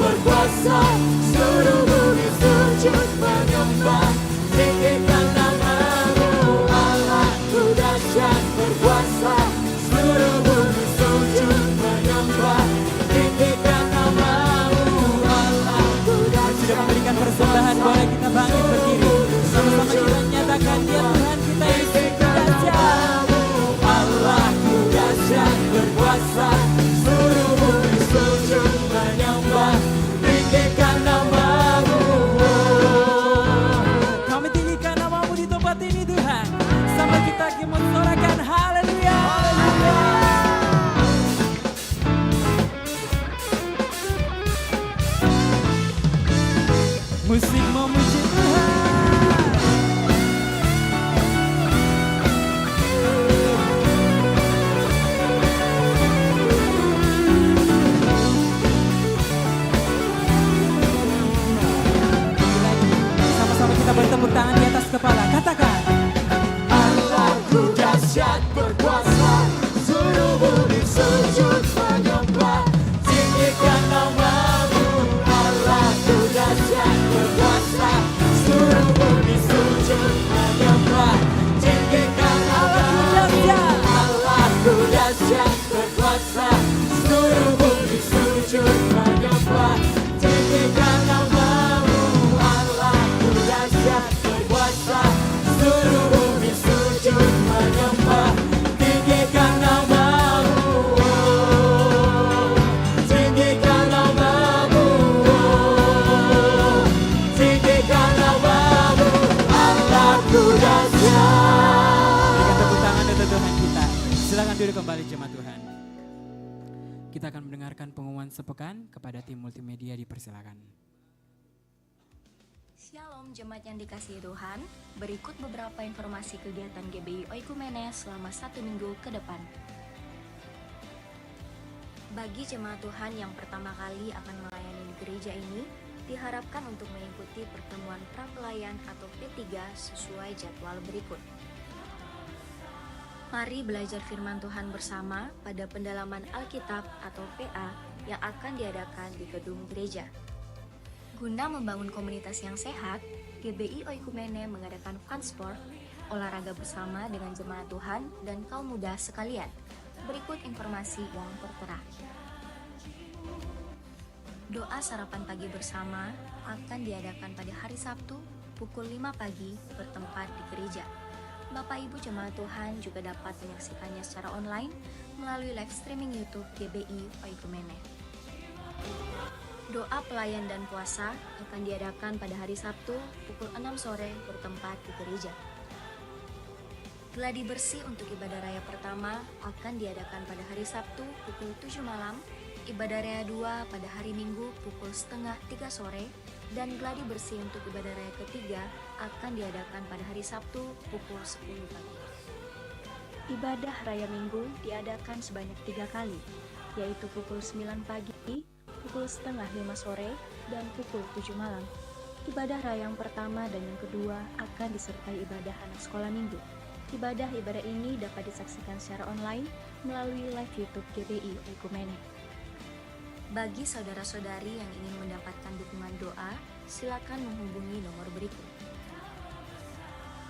Berkuasa, seluruh bumi sujud menyembah. dahsyat berkuasa, seluruh bumi sujud menyembah. Tinggikan namamu, Allahku dahsyat berkuasa, seluruh bumi sujud menyembah. Tinggikan namamu, Allahku dahsyat berkuasa, seluruh bumi sujud menyembah. Tinggikan namamu, Allahku dahsyat berkuasa, seluruh bumi sujud menyembah. Tinggikan namamu, tinggikan namamu, tinggikan namamu, Allahku dahsyat. Berikan tepuk tangan untuk Tuhan kita. Silakan duduk kembali jemaat Tuhan. Kita akan mendengarkan pengumuman sepekan. Kepada tim multimedia dipersilakan. Shalom jemaat yang dikasihi Tuhan, berikut beberapa informasi kegiatan GBI Oikumene selama 1 minggu ke depan. Bagi jemaat Tuhan yang pertama kali akan melayani di gereja ini, diharapkan untuk mengikuti pertemuan prapelayan atau P3 sesuai jadwal berikut. Mari belajar firman Tuhan bersama pada pendalaman Alkitab atau PA yang akan diadakan di gedung gereja. Guna membangun komunitas yang sehat, GBI Oikumene mengadakan fun sport, olahraga bersama dengan jemaat Tuhan dan kaum muda sekalian. Berikut informasi yang tertera. Doa sarapan pagi bersama akan diadakan pada hari Sabtu pukul 5 pagi bertempat di gereja. Bapak Ibu jemaat Tuhan juga dapat menyaksikannya secara online melalui live streaming YouTube GBI Oikumene. Doa pelayan dan puasa akan diadakan pada hari Sabtu pukul 6 sore bertempat di gereja. Gladi bersih untuk ibadah raya pertama akan diadakan pada hari Sabtu pukul 7 malam, ibadah raya 2 pada hari Minggu pukul setengah 3 sore, dan gladi bersih untuk ibadah raya ketiga akan diadakan pada hari Sabtu pukul 10 pagi. Ibadah raya Minggu diadakan sebanyak 3 kali, yaitu pukul 9 pagi, pukul setengah 5 sore, dan pukul 7 malam. Ibadah raya yang pertama dan yang kedua akan disertai ibadah anak sekolah minggu. Ibadah-ibadah ini dapat disaksikan secara online melalui live YouTube GBI Oikumene. Bagi saudara-saudari yang ingin mendapatkan dukungan doa, silakan menghubungi nomor berikut.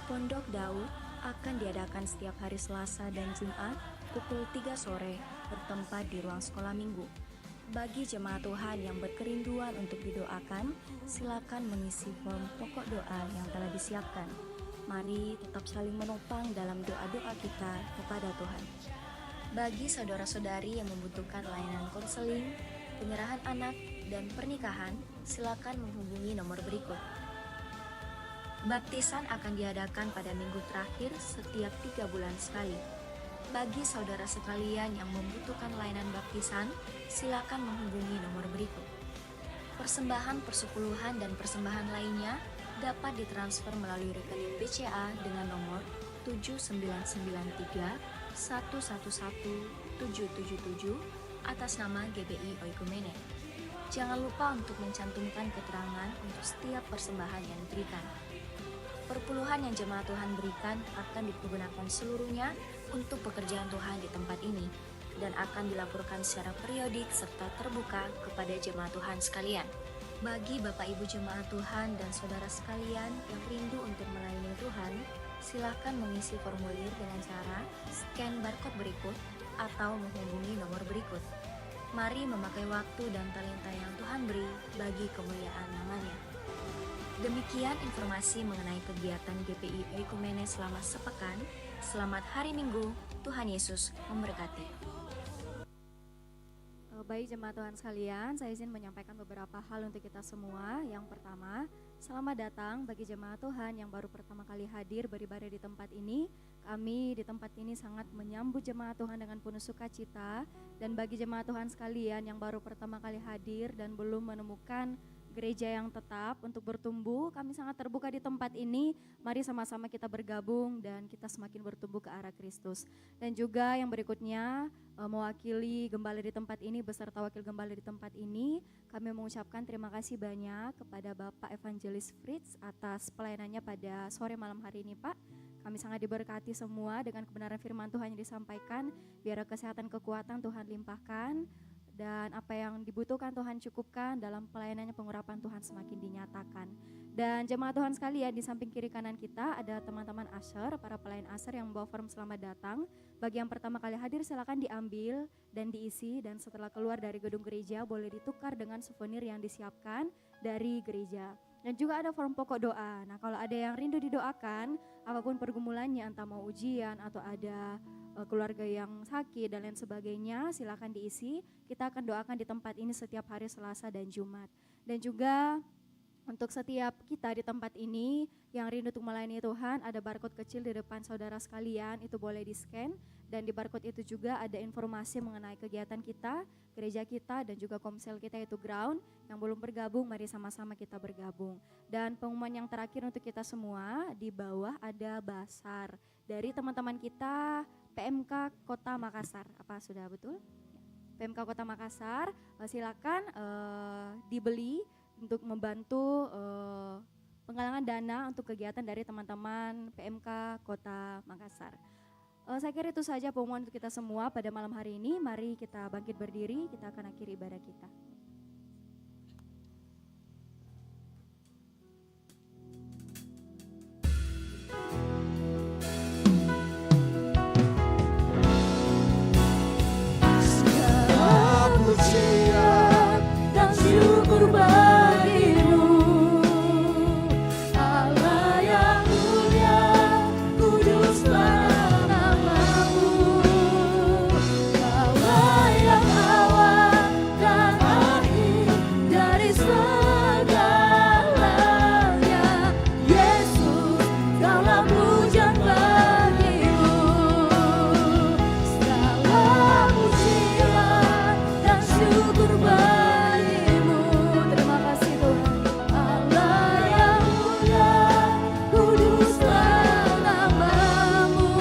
Pondok Daud akan diadakan setiap hari Selasa dan Jumat pukul 3 sore bertempat di ruang sekolah minggu. Bagi jemaat Tuhan yang berkerinduan untuk didoakan, silakan mengisi form pokok doa yang telah disiapkan. Mari tetap saling menopang dalam doa-doa kita kepada Tuhan. Bagi saudara-saudari yang membutuhkan layanan konseling, penyerahan anak, dan pernikahan, silakan menghubungi nomor berikut. Baptisan akan diadakan pada minggu terakhir setiap 3 bulan sekali. Bagi saudara sekalian yang membutuhkan layanan baptisan, silakan menghubungi nomor berikut. Persembahan persepuluhan dan persembahan lainnya dapat ditransfer melalui rekening BCA dengan nomor 7993 111 777 atas nama GBI Oikumene. Jangan lupa untuk mencantumkan keterangan untuk setiap persembahan yang diberikan. Perpuluhan yang jemaat Tuhan berikan akan dipergunakan seluruhnya untuk pekerjaan Tuhan di tempat ini dan akan dilaporkan secara periodik serta terbuka kepada jemaat Tuhan sekalian. Bagi Bapak Ibu jemaat Tuhan dan saudara sekalian yang rindu untuk melayani Tuhan, silakan mengisi formulir dengan cara scan barcode berikut atau menghubungi nomor berikut. Mari memakai waktu dan talenta yang Tuhan beri bagi kemuliaan namanya. Demikian informasi mengenai kegiatan GPI Oikumene selama sepekan. Selamat hari Minggu, Tuhan Yesus memberkati. Baik jemaat Tuhan sekalian, saya izin menyampaikan beberapa hal untuk kita semua. Yang pertama, selamat datang bagi jemaat Tuhan yang baru pertama kali hadir beribadah di tempat ini. Kami di tempat ini sangat menyambut jemaat Tuhan dengan penuh sukacita. Dan bagi jemaat Tuhan sekalian yang baru pertama kali hadir dan belum menemukan gereja yang tetap untuk bertumbuh, kami sangat terbuka di tempat ini. Mari sama-sama kita bergabung dan kita semakin bertumbuh ke arah Kristus. Dan juga yang berikutnya, mewakili gembala di tempat ini beserta wakil gembala di tempat ini, kami mengucapkan terima kasih banyak kepada Bapak Evangelis Fritz atas pelayanannya pada sore malam hari ini, Pak. Kami sangat diberkati semua dengan kebenaran firman Tuhan yang disampaikan. Biar kesehatan kekuatan Tuhan limpahkan. Dan apa yang dibutuhkan Tuhan cukupkan, dalam pelayanannya pengurapan Tuhan semakin dinyatakan. Dan jemaat Tuhan sekalian, di samping kiri kanan kita ada teman-teman Asher, para pelayan Asher yang membawa form selamat datang. Bagi yang pertama kali hadir silakan diambil dan diisi, dan setelah keluar dari gedung gereja boleh ditukar dengan souvenir yang disiapkan dari gereja. Dan juga ada form pokok doa. Nah, kalau ada yang rindu didoakan, apapun pergumulannya, entah mau ujian atau ada keluarga yang sakit dan lain sebagainya, silakan diisi. Kita akan doakan di tempat ini setiap hari Selasa dan Jumat. Dan juga untuk setiap kita di tempat ini yang rindu untuk melayani Tuhan, ada barcode kecil di depan saudara sekalian, itu boleh di-scan. Dan di barcode itu juga ada informasi mengenai kegiatan kita, gereja kita, dan juga komsel kita yaitu Ground. Yang belum bergabung, mari sama-sama kita bergabung. Dan pengumuman yang terakhir untuk kita semua, di bawah ada basar dari teman-teman kita PMK Kota Makassar. Apa sudah betul? PMK Kota Makassar, silakan dibeli untuk membantu penggalangan dana untuk kegiatan dari teman-teman PMK Kota Makassar. Saya kira itu saja pengumuman untuk kita semua pada malam hari ini. Mari kita bangkit berdiri, kita akan akhiri ibadah kita. Segala pujian dan syukur bagimu, Allah yang mulia, kuduslah namamu. Kaulah yang awal dan akhir dari segalanya. Yesus, segala pujian bagimu. Segala pujian dan syukur bagimu. Terima kasih Tuhan. Allah yang mulia, kuduslah namamu.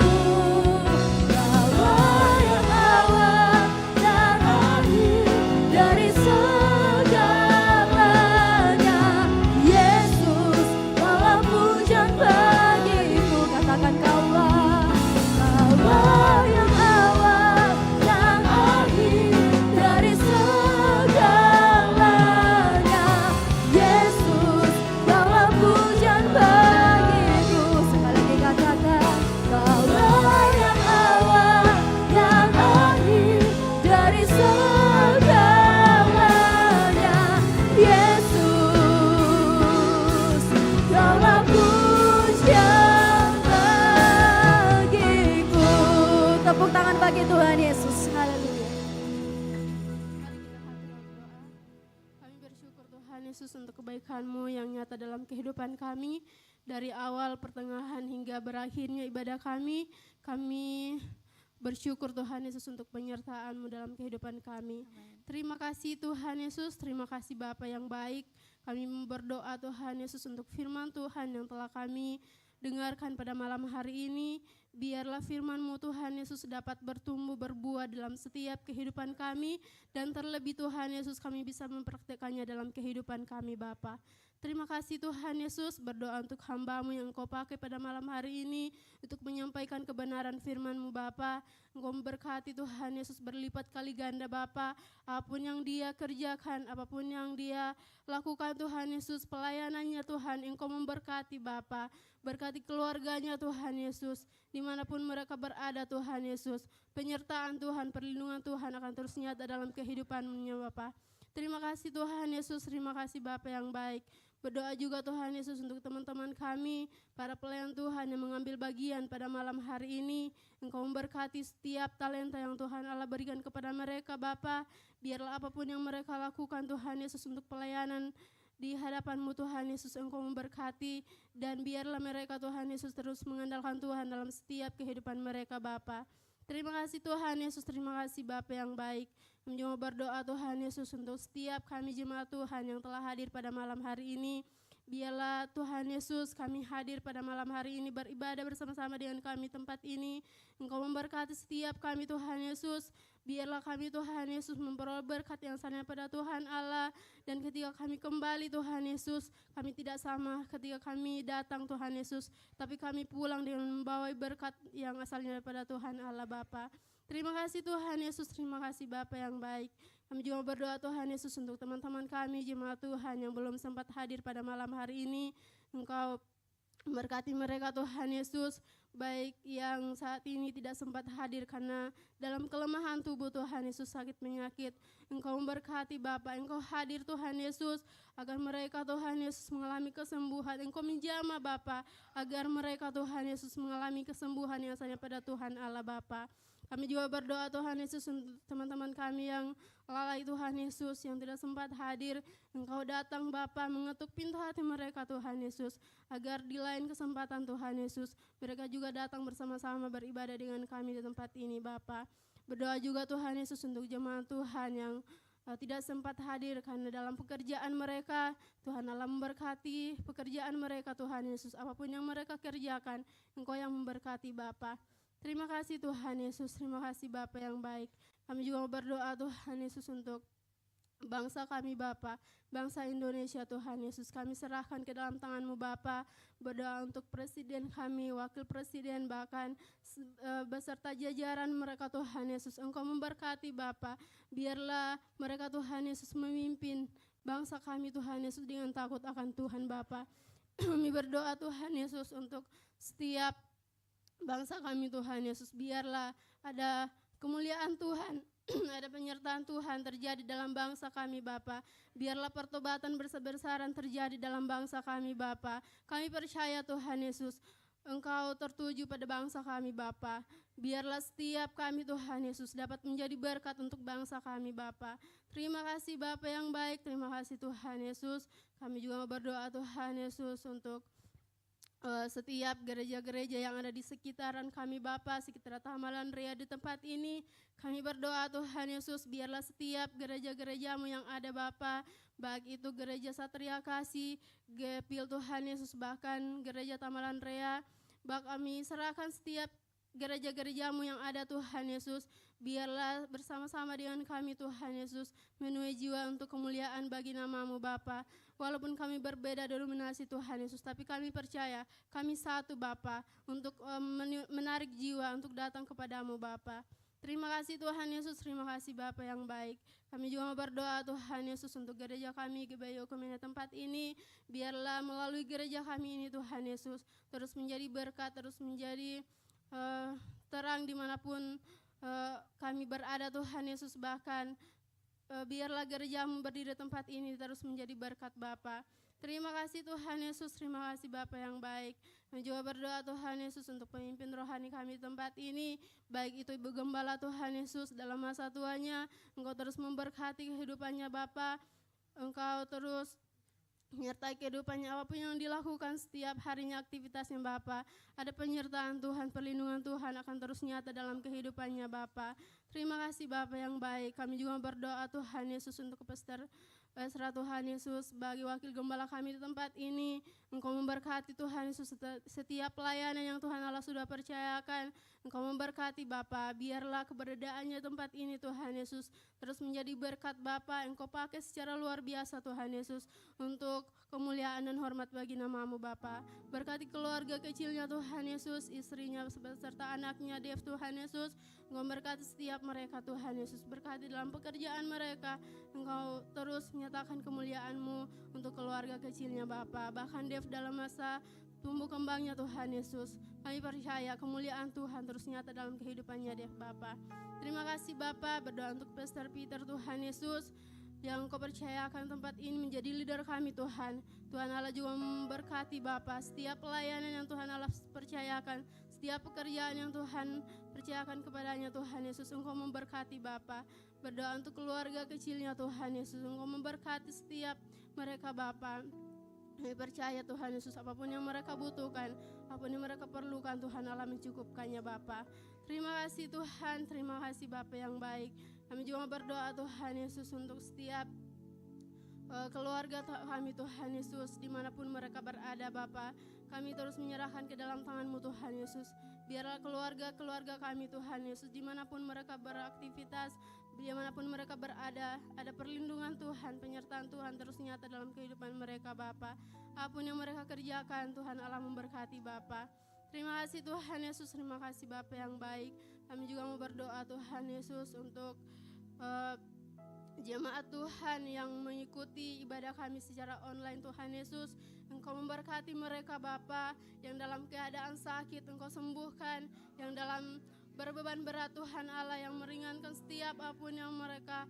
Kaulah yang awal dan akhir dari segalanya. Yesus, segala pujian bagimu. Katakan kaulah yang awal dan akhir dari segalanya. Yesus, segala pujian bagimu. Sekali lagi katakan, kaulah yang awal dan akhir dari segalanya. Yesus, segala pujian bagiku. Tepuk tangan bagi Tuhan Yesus. Haleluya. Kami bersyukur Tuhan Yesus untuk kebaikan-Mu yang nyata dalam kehidupan kami. Dari awal, pertengahan, hingga berakhirnya ibadah kami. Kami bersyukur Tuhan Yesus untuk penyertaan-Mu dalam kehidupan kami. Terima kasih Tuhan Yesus, terima kasih Bapa yang baik. Kami berdoa Tuhan Yesus untuk firman Tuhan yang telah kami dengarkan pada malam hari ini. Biarlah firman-Mu Tuhan Yesus dapat bertumbuh berbuah dalam setiap kehidupan kami. Dan terlebih Tuhan Yesus kami bisa mempraktekannya dalam kehidupan kami Bapa. Terima kasih Tuhan Yesus, berdoa untuk hamba-Mu yang Engkau pakai pada malam hari ini untuk menyampaikan kebenaran firman-Mu Bapa. Engkau memberkati Tuhan Yesus berlipat kali ganda Bapa. Apapun yang dia kerjakan, apapun yang dia lakukan Tuhan Yesus, pelayanannya Tuhan, Engkau memberkati Bapa. Berkati keluarganya Tuhan Yesus, dimanapun mereka berada Tuhan Yesus. Penyertaan Tuhan, perlindungan Tuhan akan terus nyata dalam kehidupan-Nya Bapa. Terima kasih Tuhan Yesus, terima kasih Bapa yang baik. Berdoa juga Tuhan Yesus untuk teman-teman kami, para pelayan Tuhan yang mengambil bagian pada malam hari ini. Engkau memberkati setiap talenta yang Tuhan Allah berikan kepada mereka Bapa. Biarlah apapun yang mereka lakukan Tuhan Yesus untuk pelayanan di hadapan-Mu Tuhan Yesus, Engkau memberkati. Dan biarlah mereka Tuhan Yesus terus mengandalkan Tuhan dalam setiap kehidupan mereka Bapa. Terima kasih Tuhan Yesus, terima kasih Bapa yang baik. Kami juga berdoa Tuhan Yesus untuk setiap kami jemaat Tuhan yang telah hadir pada malam hari ini. biarlah Tuhan Yesus kami hadir pada malam hari ini beribadah bersama-sama dengan kami tempat ini. Engkau memberkati setiap kami Tuhan Yesus. Biarlah kami Tuhan Yesus memperoleh berkat yang sana pada Tuhan Allah. Dan ketika kami kembali Tuhan Yesus, kami tidak sama ketika kami datang Tuhan Yesus, tapi kami pulang dengan membawa berkat yang asalnya daripada Tuhan Allah Bapa. Terima kasih Tuhan Yesus, terima kasih Bapa yang baik. Kami juga berdoa Tuhan Yesus untuk teman-teman kami, jemaat Tuhan yang belum sempat hadir pada malam hari ini. Engkau berkati mereka Tuhan Yesus, baik yang saat ini tidak sempat hadir karena dalam kelemahan tubuh Tuhan Yesus sakit penyakit. Engkau memberkati Bapa, Engkau hadir Tuhan Yesus agar mereka Tuhan Yesus mengalami kesembuhan. Engkau menjamah Bapa agar mereka Tuhan Yesus mengalami kesembuhan yang hanya pada Tuhan Allah Bapa. Kami juga berdoa Tuhan Yesus untuk teman-teman kami yang lalai Tuhan Yesus yang tidak sempat hadir. Engkau datang Bapa mengetuk pintu hati mereka Tuhan Yesus agar di lain kesempatan Tuhan Yesus mereka juga datang bersama-sama beribadah dengan kami di tempat ini Bapa. Berdoa juga Tuhan Yesus untuk jemaat Tuhan yang tidak sempat hadir karena dalam pekerjaan mereka Tuhan Allah memberkati pekerjaan mereka Tuhan Yesus, apapun yang mereka kerjakan Engkau yang memberkati Bapa. Terima kasih Tuhan Yesus, terima kasih Bapa yang baik. Kami juga berdoa Tuhan Yesus untuk bangsa kami Bapa, bangsa Indonesia Tuhan Yesus. Kami serahkan ke dalam tangan-Mu Bapa. Berdoa untuk presiden kami, wakil presiden, bahkan beserta jajaran mereka Tuhan Yesus. Engkau memberkati Bapa. Biarlah mereka Tuhan Yesus memimpin bangsa kami Tuhan Yesus dengan takut akan Tuhan Bapa. Kami berdoa Tuhan Yesus untuk setiap bangsa kami Tuhan Yesus, biarlah ada kemuliaan Tuhan, ada penyertaan Tuhan terjadi dalam bangsa kami Bapa. Biarlah pertobatan besar-besaran terjadi dalam bangsa kami Bapa. Kami percaya Tuhan Yesus, Engkau tertuju pada bangsa kami Bapa. Biarlah setiap kami Tuhan Yesus dapat menjadi berkat untuk bangsa kami Bapa. Terima kasih Bapa yang baik, terima kasih Tuhan Yesus. Kami juga berdoa Tuhan Yesus untuk setiap gereja-gereja yang ada di sekitaran kami Bapa, sekitar Tamalan Ria di tempat ini. Kami berdoa Tuhan Yesus, biarlah setiap gereja-gereja-Mu yang ada Bapa, baik itu gereja Satria Kasih, Gepil Tuhan Yesus, bahkan gereja Tamalan Ria, kami serahkan setiap gereja-gereja-Mu yang ada Tuhan Yesus. Biarlah bersama-sama dengan kami Tuhan Yesus menuai jiwa untuk kemuliaan bagi nama-Mu Bapa. Walaupun kami berbeda denominasi Tuhan Yesus, tapi kami percaya kami satu Bapa untuk menarik jiwa untuk datang kepadamu Bapa. Terima kasih Tuhan Yesus, terima kasih Bapa yang baik. Kami juga berdoa Tuhan Yesus untuk gereja kami GBI Oikumene tempat ini. Biarlah melalui gereja kami ini Tuhan Yesus terus menjadi berkat, terus menjadi terang dimanapun kami berada Tuhan Yesus. Bahkan biarlah gereja-Mu berdiri tempat ini terus menjadi berkat Bapa. Terima kasih Tuhan Yesus, terima kasih Bapa yang baik. Kami juga berdoa Tuhan Yesus untuk pemimpin rohani kami di tempat ini, baik itu Ibu Gembala Tuhan Yesus dalam masa tuanya. Engkau terus memberkati kehidupannya Bapa. Engkau terus menyertai kehidupannya apapun yang dilakukan setiap harinya aktivitasnya Bapa. Ada penyertaan Tuhan, perlindungan Tuhan akan terus nyata dalam kehidupannya Bapa. Terima kasih Bapa yang baik. Kami juga berdoa Tuhan Yesus untuk Pastor Esra Tuhan Yesus bagi wakil gembala kami di tempat ini. Engkau memberkati Tuhan Yesus setiap pelayanan yang Tuhan Allah sudah percayakan. Engkau memberkati Bapa. Biarlah keberadaannya tempat ini Tuhan Yesus terus menjadi berkat Bapa. Engkau pakai secara luar biasa Tuhan Yesus untuk kemuliaan dan hormat bagi nama-Mu Bapa. Berkati keluarga kecilnya Tuhan Yesus, istrinya beserta anaknya Dev Tuhan Yesus. Engkau berkati setiap mereka Tuhan Yesus. Berkati dalam pekerjaan mereka. Engkau terus menyatakan kemuliaan-Mu untuk keluarga kecilnya Bapa. Bahkan Dev dalam masa tumbuh kembangnya Tuhan Yesus, kami percaya kemuliaan Tuhan terus nyata dalam kehidupannya Dev Bapa. Terima kasih Bapa. Berdoa untuk Pastor Peter Tuhan Yesus yang Engkau percayakan tempat ini menjadi leader kami Tuhan. Tuhan Allah juga memberkati Bapa setiap pelayanan yang Tuhan Allah percayakan, setiap pekerjaan yang Tuhan percayakan kepadanya Tuhan Yesus. Engkau memberkati Bapa. Berdoa untuk keluarga kecilnya Tuhan Yesus. Engkau memberkati setiap mereka Bapa. Kami percaya Tuhan Yesus apapun yang mereka butuhkan, apapun yang mereka perlukan Tuhan Allah mencukupkannya Bapa. Terima kasih Tuhan, terima kasih Bapa yang baik. Kami juga berdoa Tuhan Yesus untuk setiap keluarga kami Tuhan Yesus, dimanapun mereka berada Bapa, kami terus menyerahkan ke dalam tangan-Mu Tuhan Yesus. Biarlah keluarga-keluarga kami Tuhan Yesus, dimanapun mereka beraktivitas, dimanapun mereka berada, ada perlindungan Tuhan, penyertaan Tuhan terus nyata dalam kehidupan mereka Bapa. Apapun yang mereka kerjakan Tuhan Allah memberkati Bapa. Terima kasih Tuhan Yesus, terima kasih Bapa yang baik. Kami juga mau berdoa Tuhan Yesus untuk jemaat Tuhan yang mengikuti ibadah kami secara online Tuhan Yesus. Engkau memberkati mereka Bapa, yang dalam keadaan sakit Engkau sembuhkan, yang dalam berbeban berat Tuhan Allah yang meringankan setiap apapun yang mereka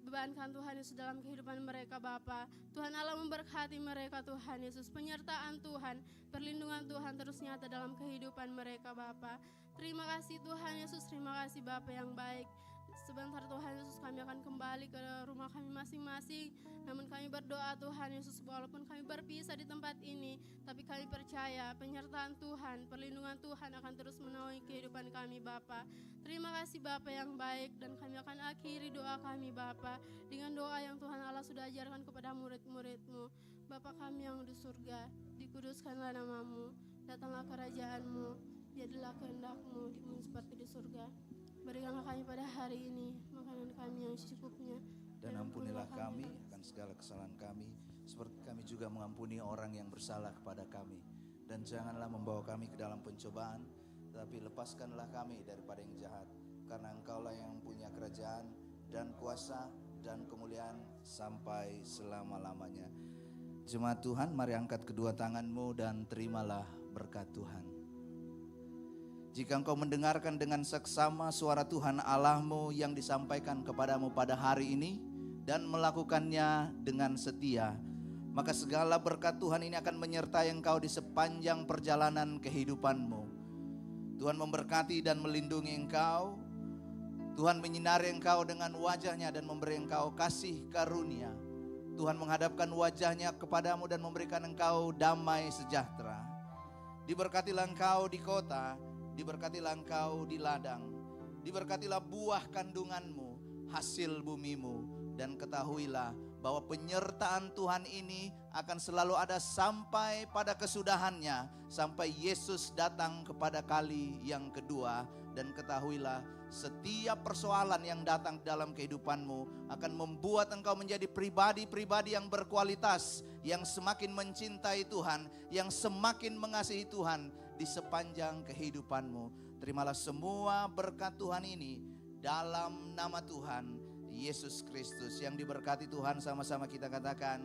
bebankan Tuhan Yesus dalam kehidupan mereka Bapa. Tuhan Allah memberkati mereka Tuhan Yesus, penyertaan Tuhan, perlindungan Tuhan terus nyata dalam kehidupan mereka Bapa. Terima kasih Tuhan Yesus, terima kasih Bapa yang baik. Sebentar Tuhan Yesus kami akan kembali ke rumah kami masing-masing. Namun kami berdoa Tuhan Yesus, walaupun kami berpisah di tempat ini, tapi kami percaya penyertaan Tuhan, perlindungan Tuhan akan terus menaungi kehidupan kami Bapa. Terima kasih Bapa yang baik, dan kami akan akhiri doa kami Bapa dengan doa yang Tuhan Allah sudah ajarkan kepada murid-murid-Mu. Bapa kami yang di surga, dikuduskanlah nama-Mu, datanglah kerajaan-Mu, jadilah kehendak-Mu di bumi seperti di surga. Berikanlah kami pada hari ini makanan kami yang secukupnya. Dan ampunilah kami akan segala kesalahan kami, seperti kami juga mengampuni orang yang bersalah kepada kami. Dan janganlah membawa kami ke dalam pencobaan, tetapi lepaskanlah kami daripada yang jahat. Karena Engkaulah yang punya kerajaan dan kuasa dan kemuliaan sampai selama-lamanya. Jemaat Tuhan, mari angkat kedua tanganmu dan terimalah berkat Tuhan. Jika engkau mendengarkan dengan seksama suara Tuhan Allahmu yang disampaikan kepadamu pada hari ini dan melakukannya dengan setia, maka segala berkat Tuhan ini akan menyertai engkau di sepanjang perjalanan kehidupanmu. Tuhan memberkati dan melindungi engkau. Tuhan menyinari engkau dengan wajahnya dan memberi engkau kasih karunia. Tuhan menghadapkan wajahnya kepadamu dan memberikan engkau damai sejahtera. Diberkatilah engkau di kota, diberkatilah engkau di ladang, diberkatilah buah kandunganmu, hasil bumimu, dan ketahuilah bahwa penyertaan Tuhan ini akan selalu ada sampai pada kesudahannya, sampai Yesus datang kepada kali yang kedua. Dan ketahuilah setiap persoalan yang datang dalam kehidupanmu akan membuat engkau menjadi pribadi-pribadi yang berkualitas, yang semakin mencintai Tuhan, yang semakin mengasihi Tuhan di sepanjang kehidupanmu. Terimalah semua berkat Tuhan ini dalam nama Tuhan Yesus Kristus. Yang diberkati Tuhan, sama-sama kita katakan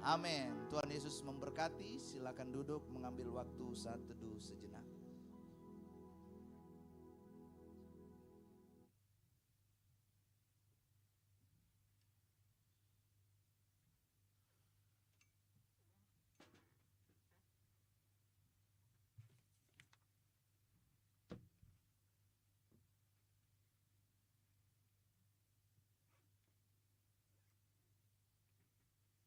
amin. Tuhan Yesus memberkati. Silakan duduk mengambil waktu saat teduh sejenak.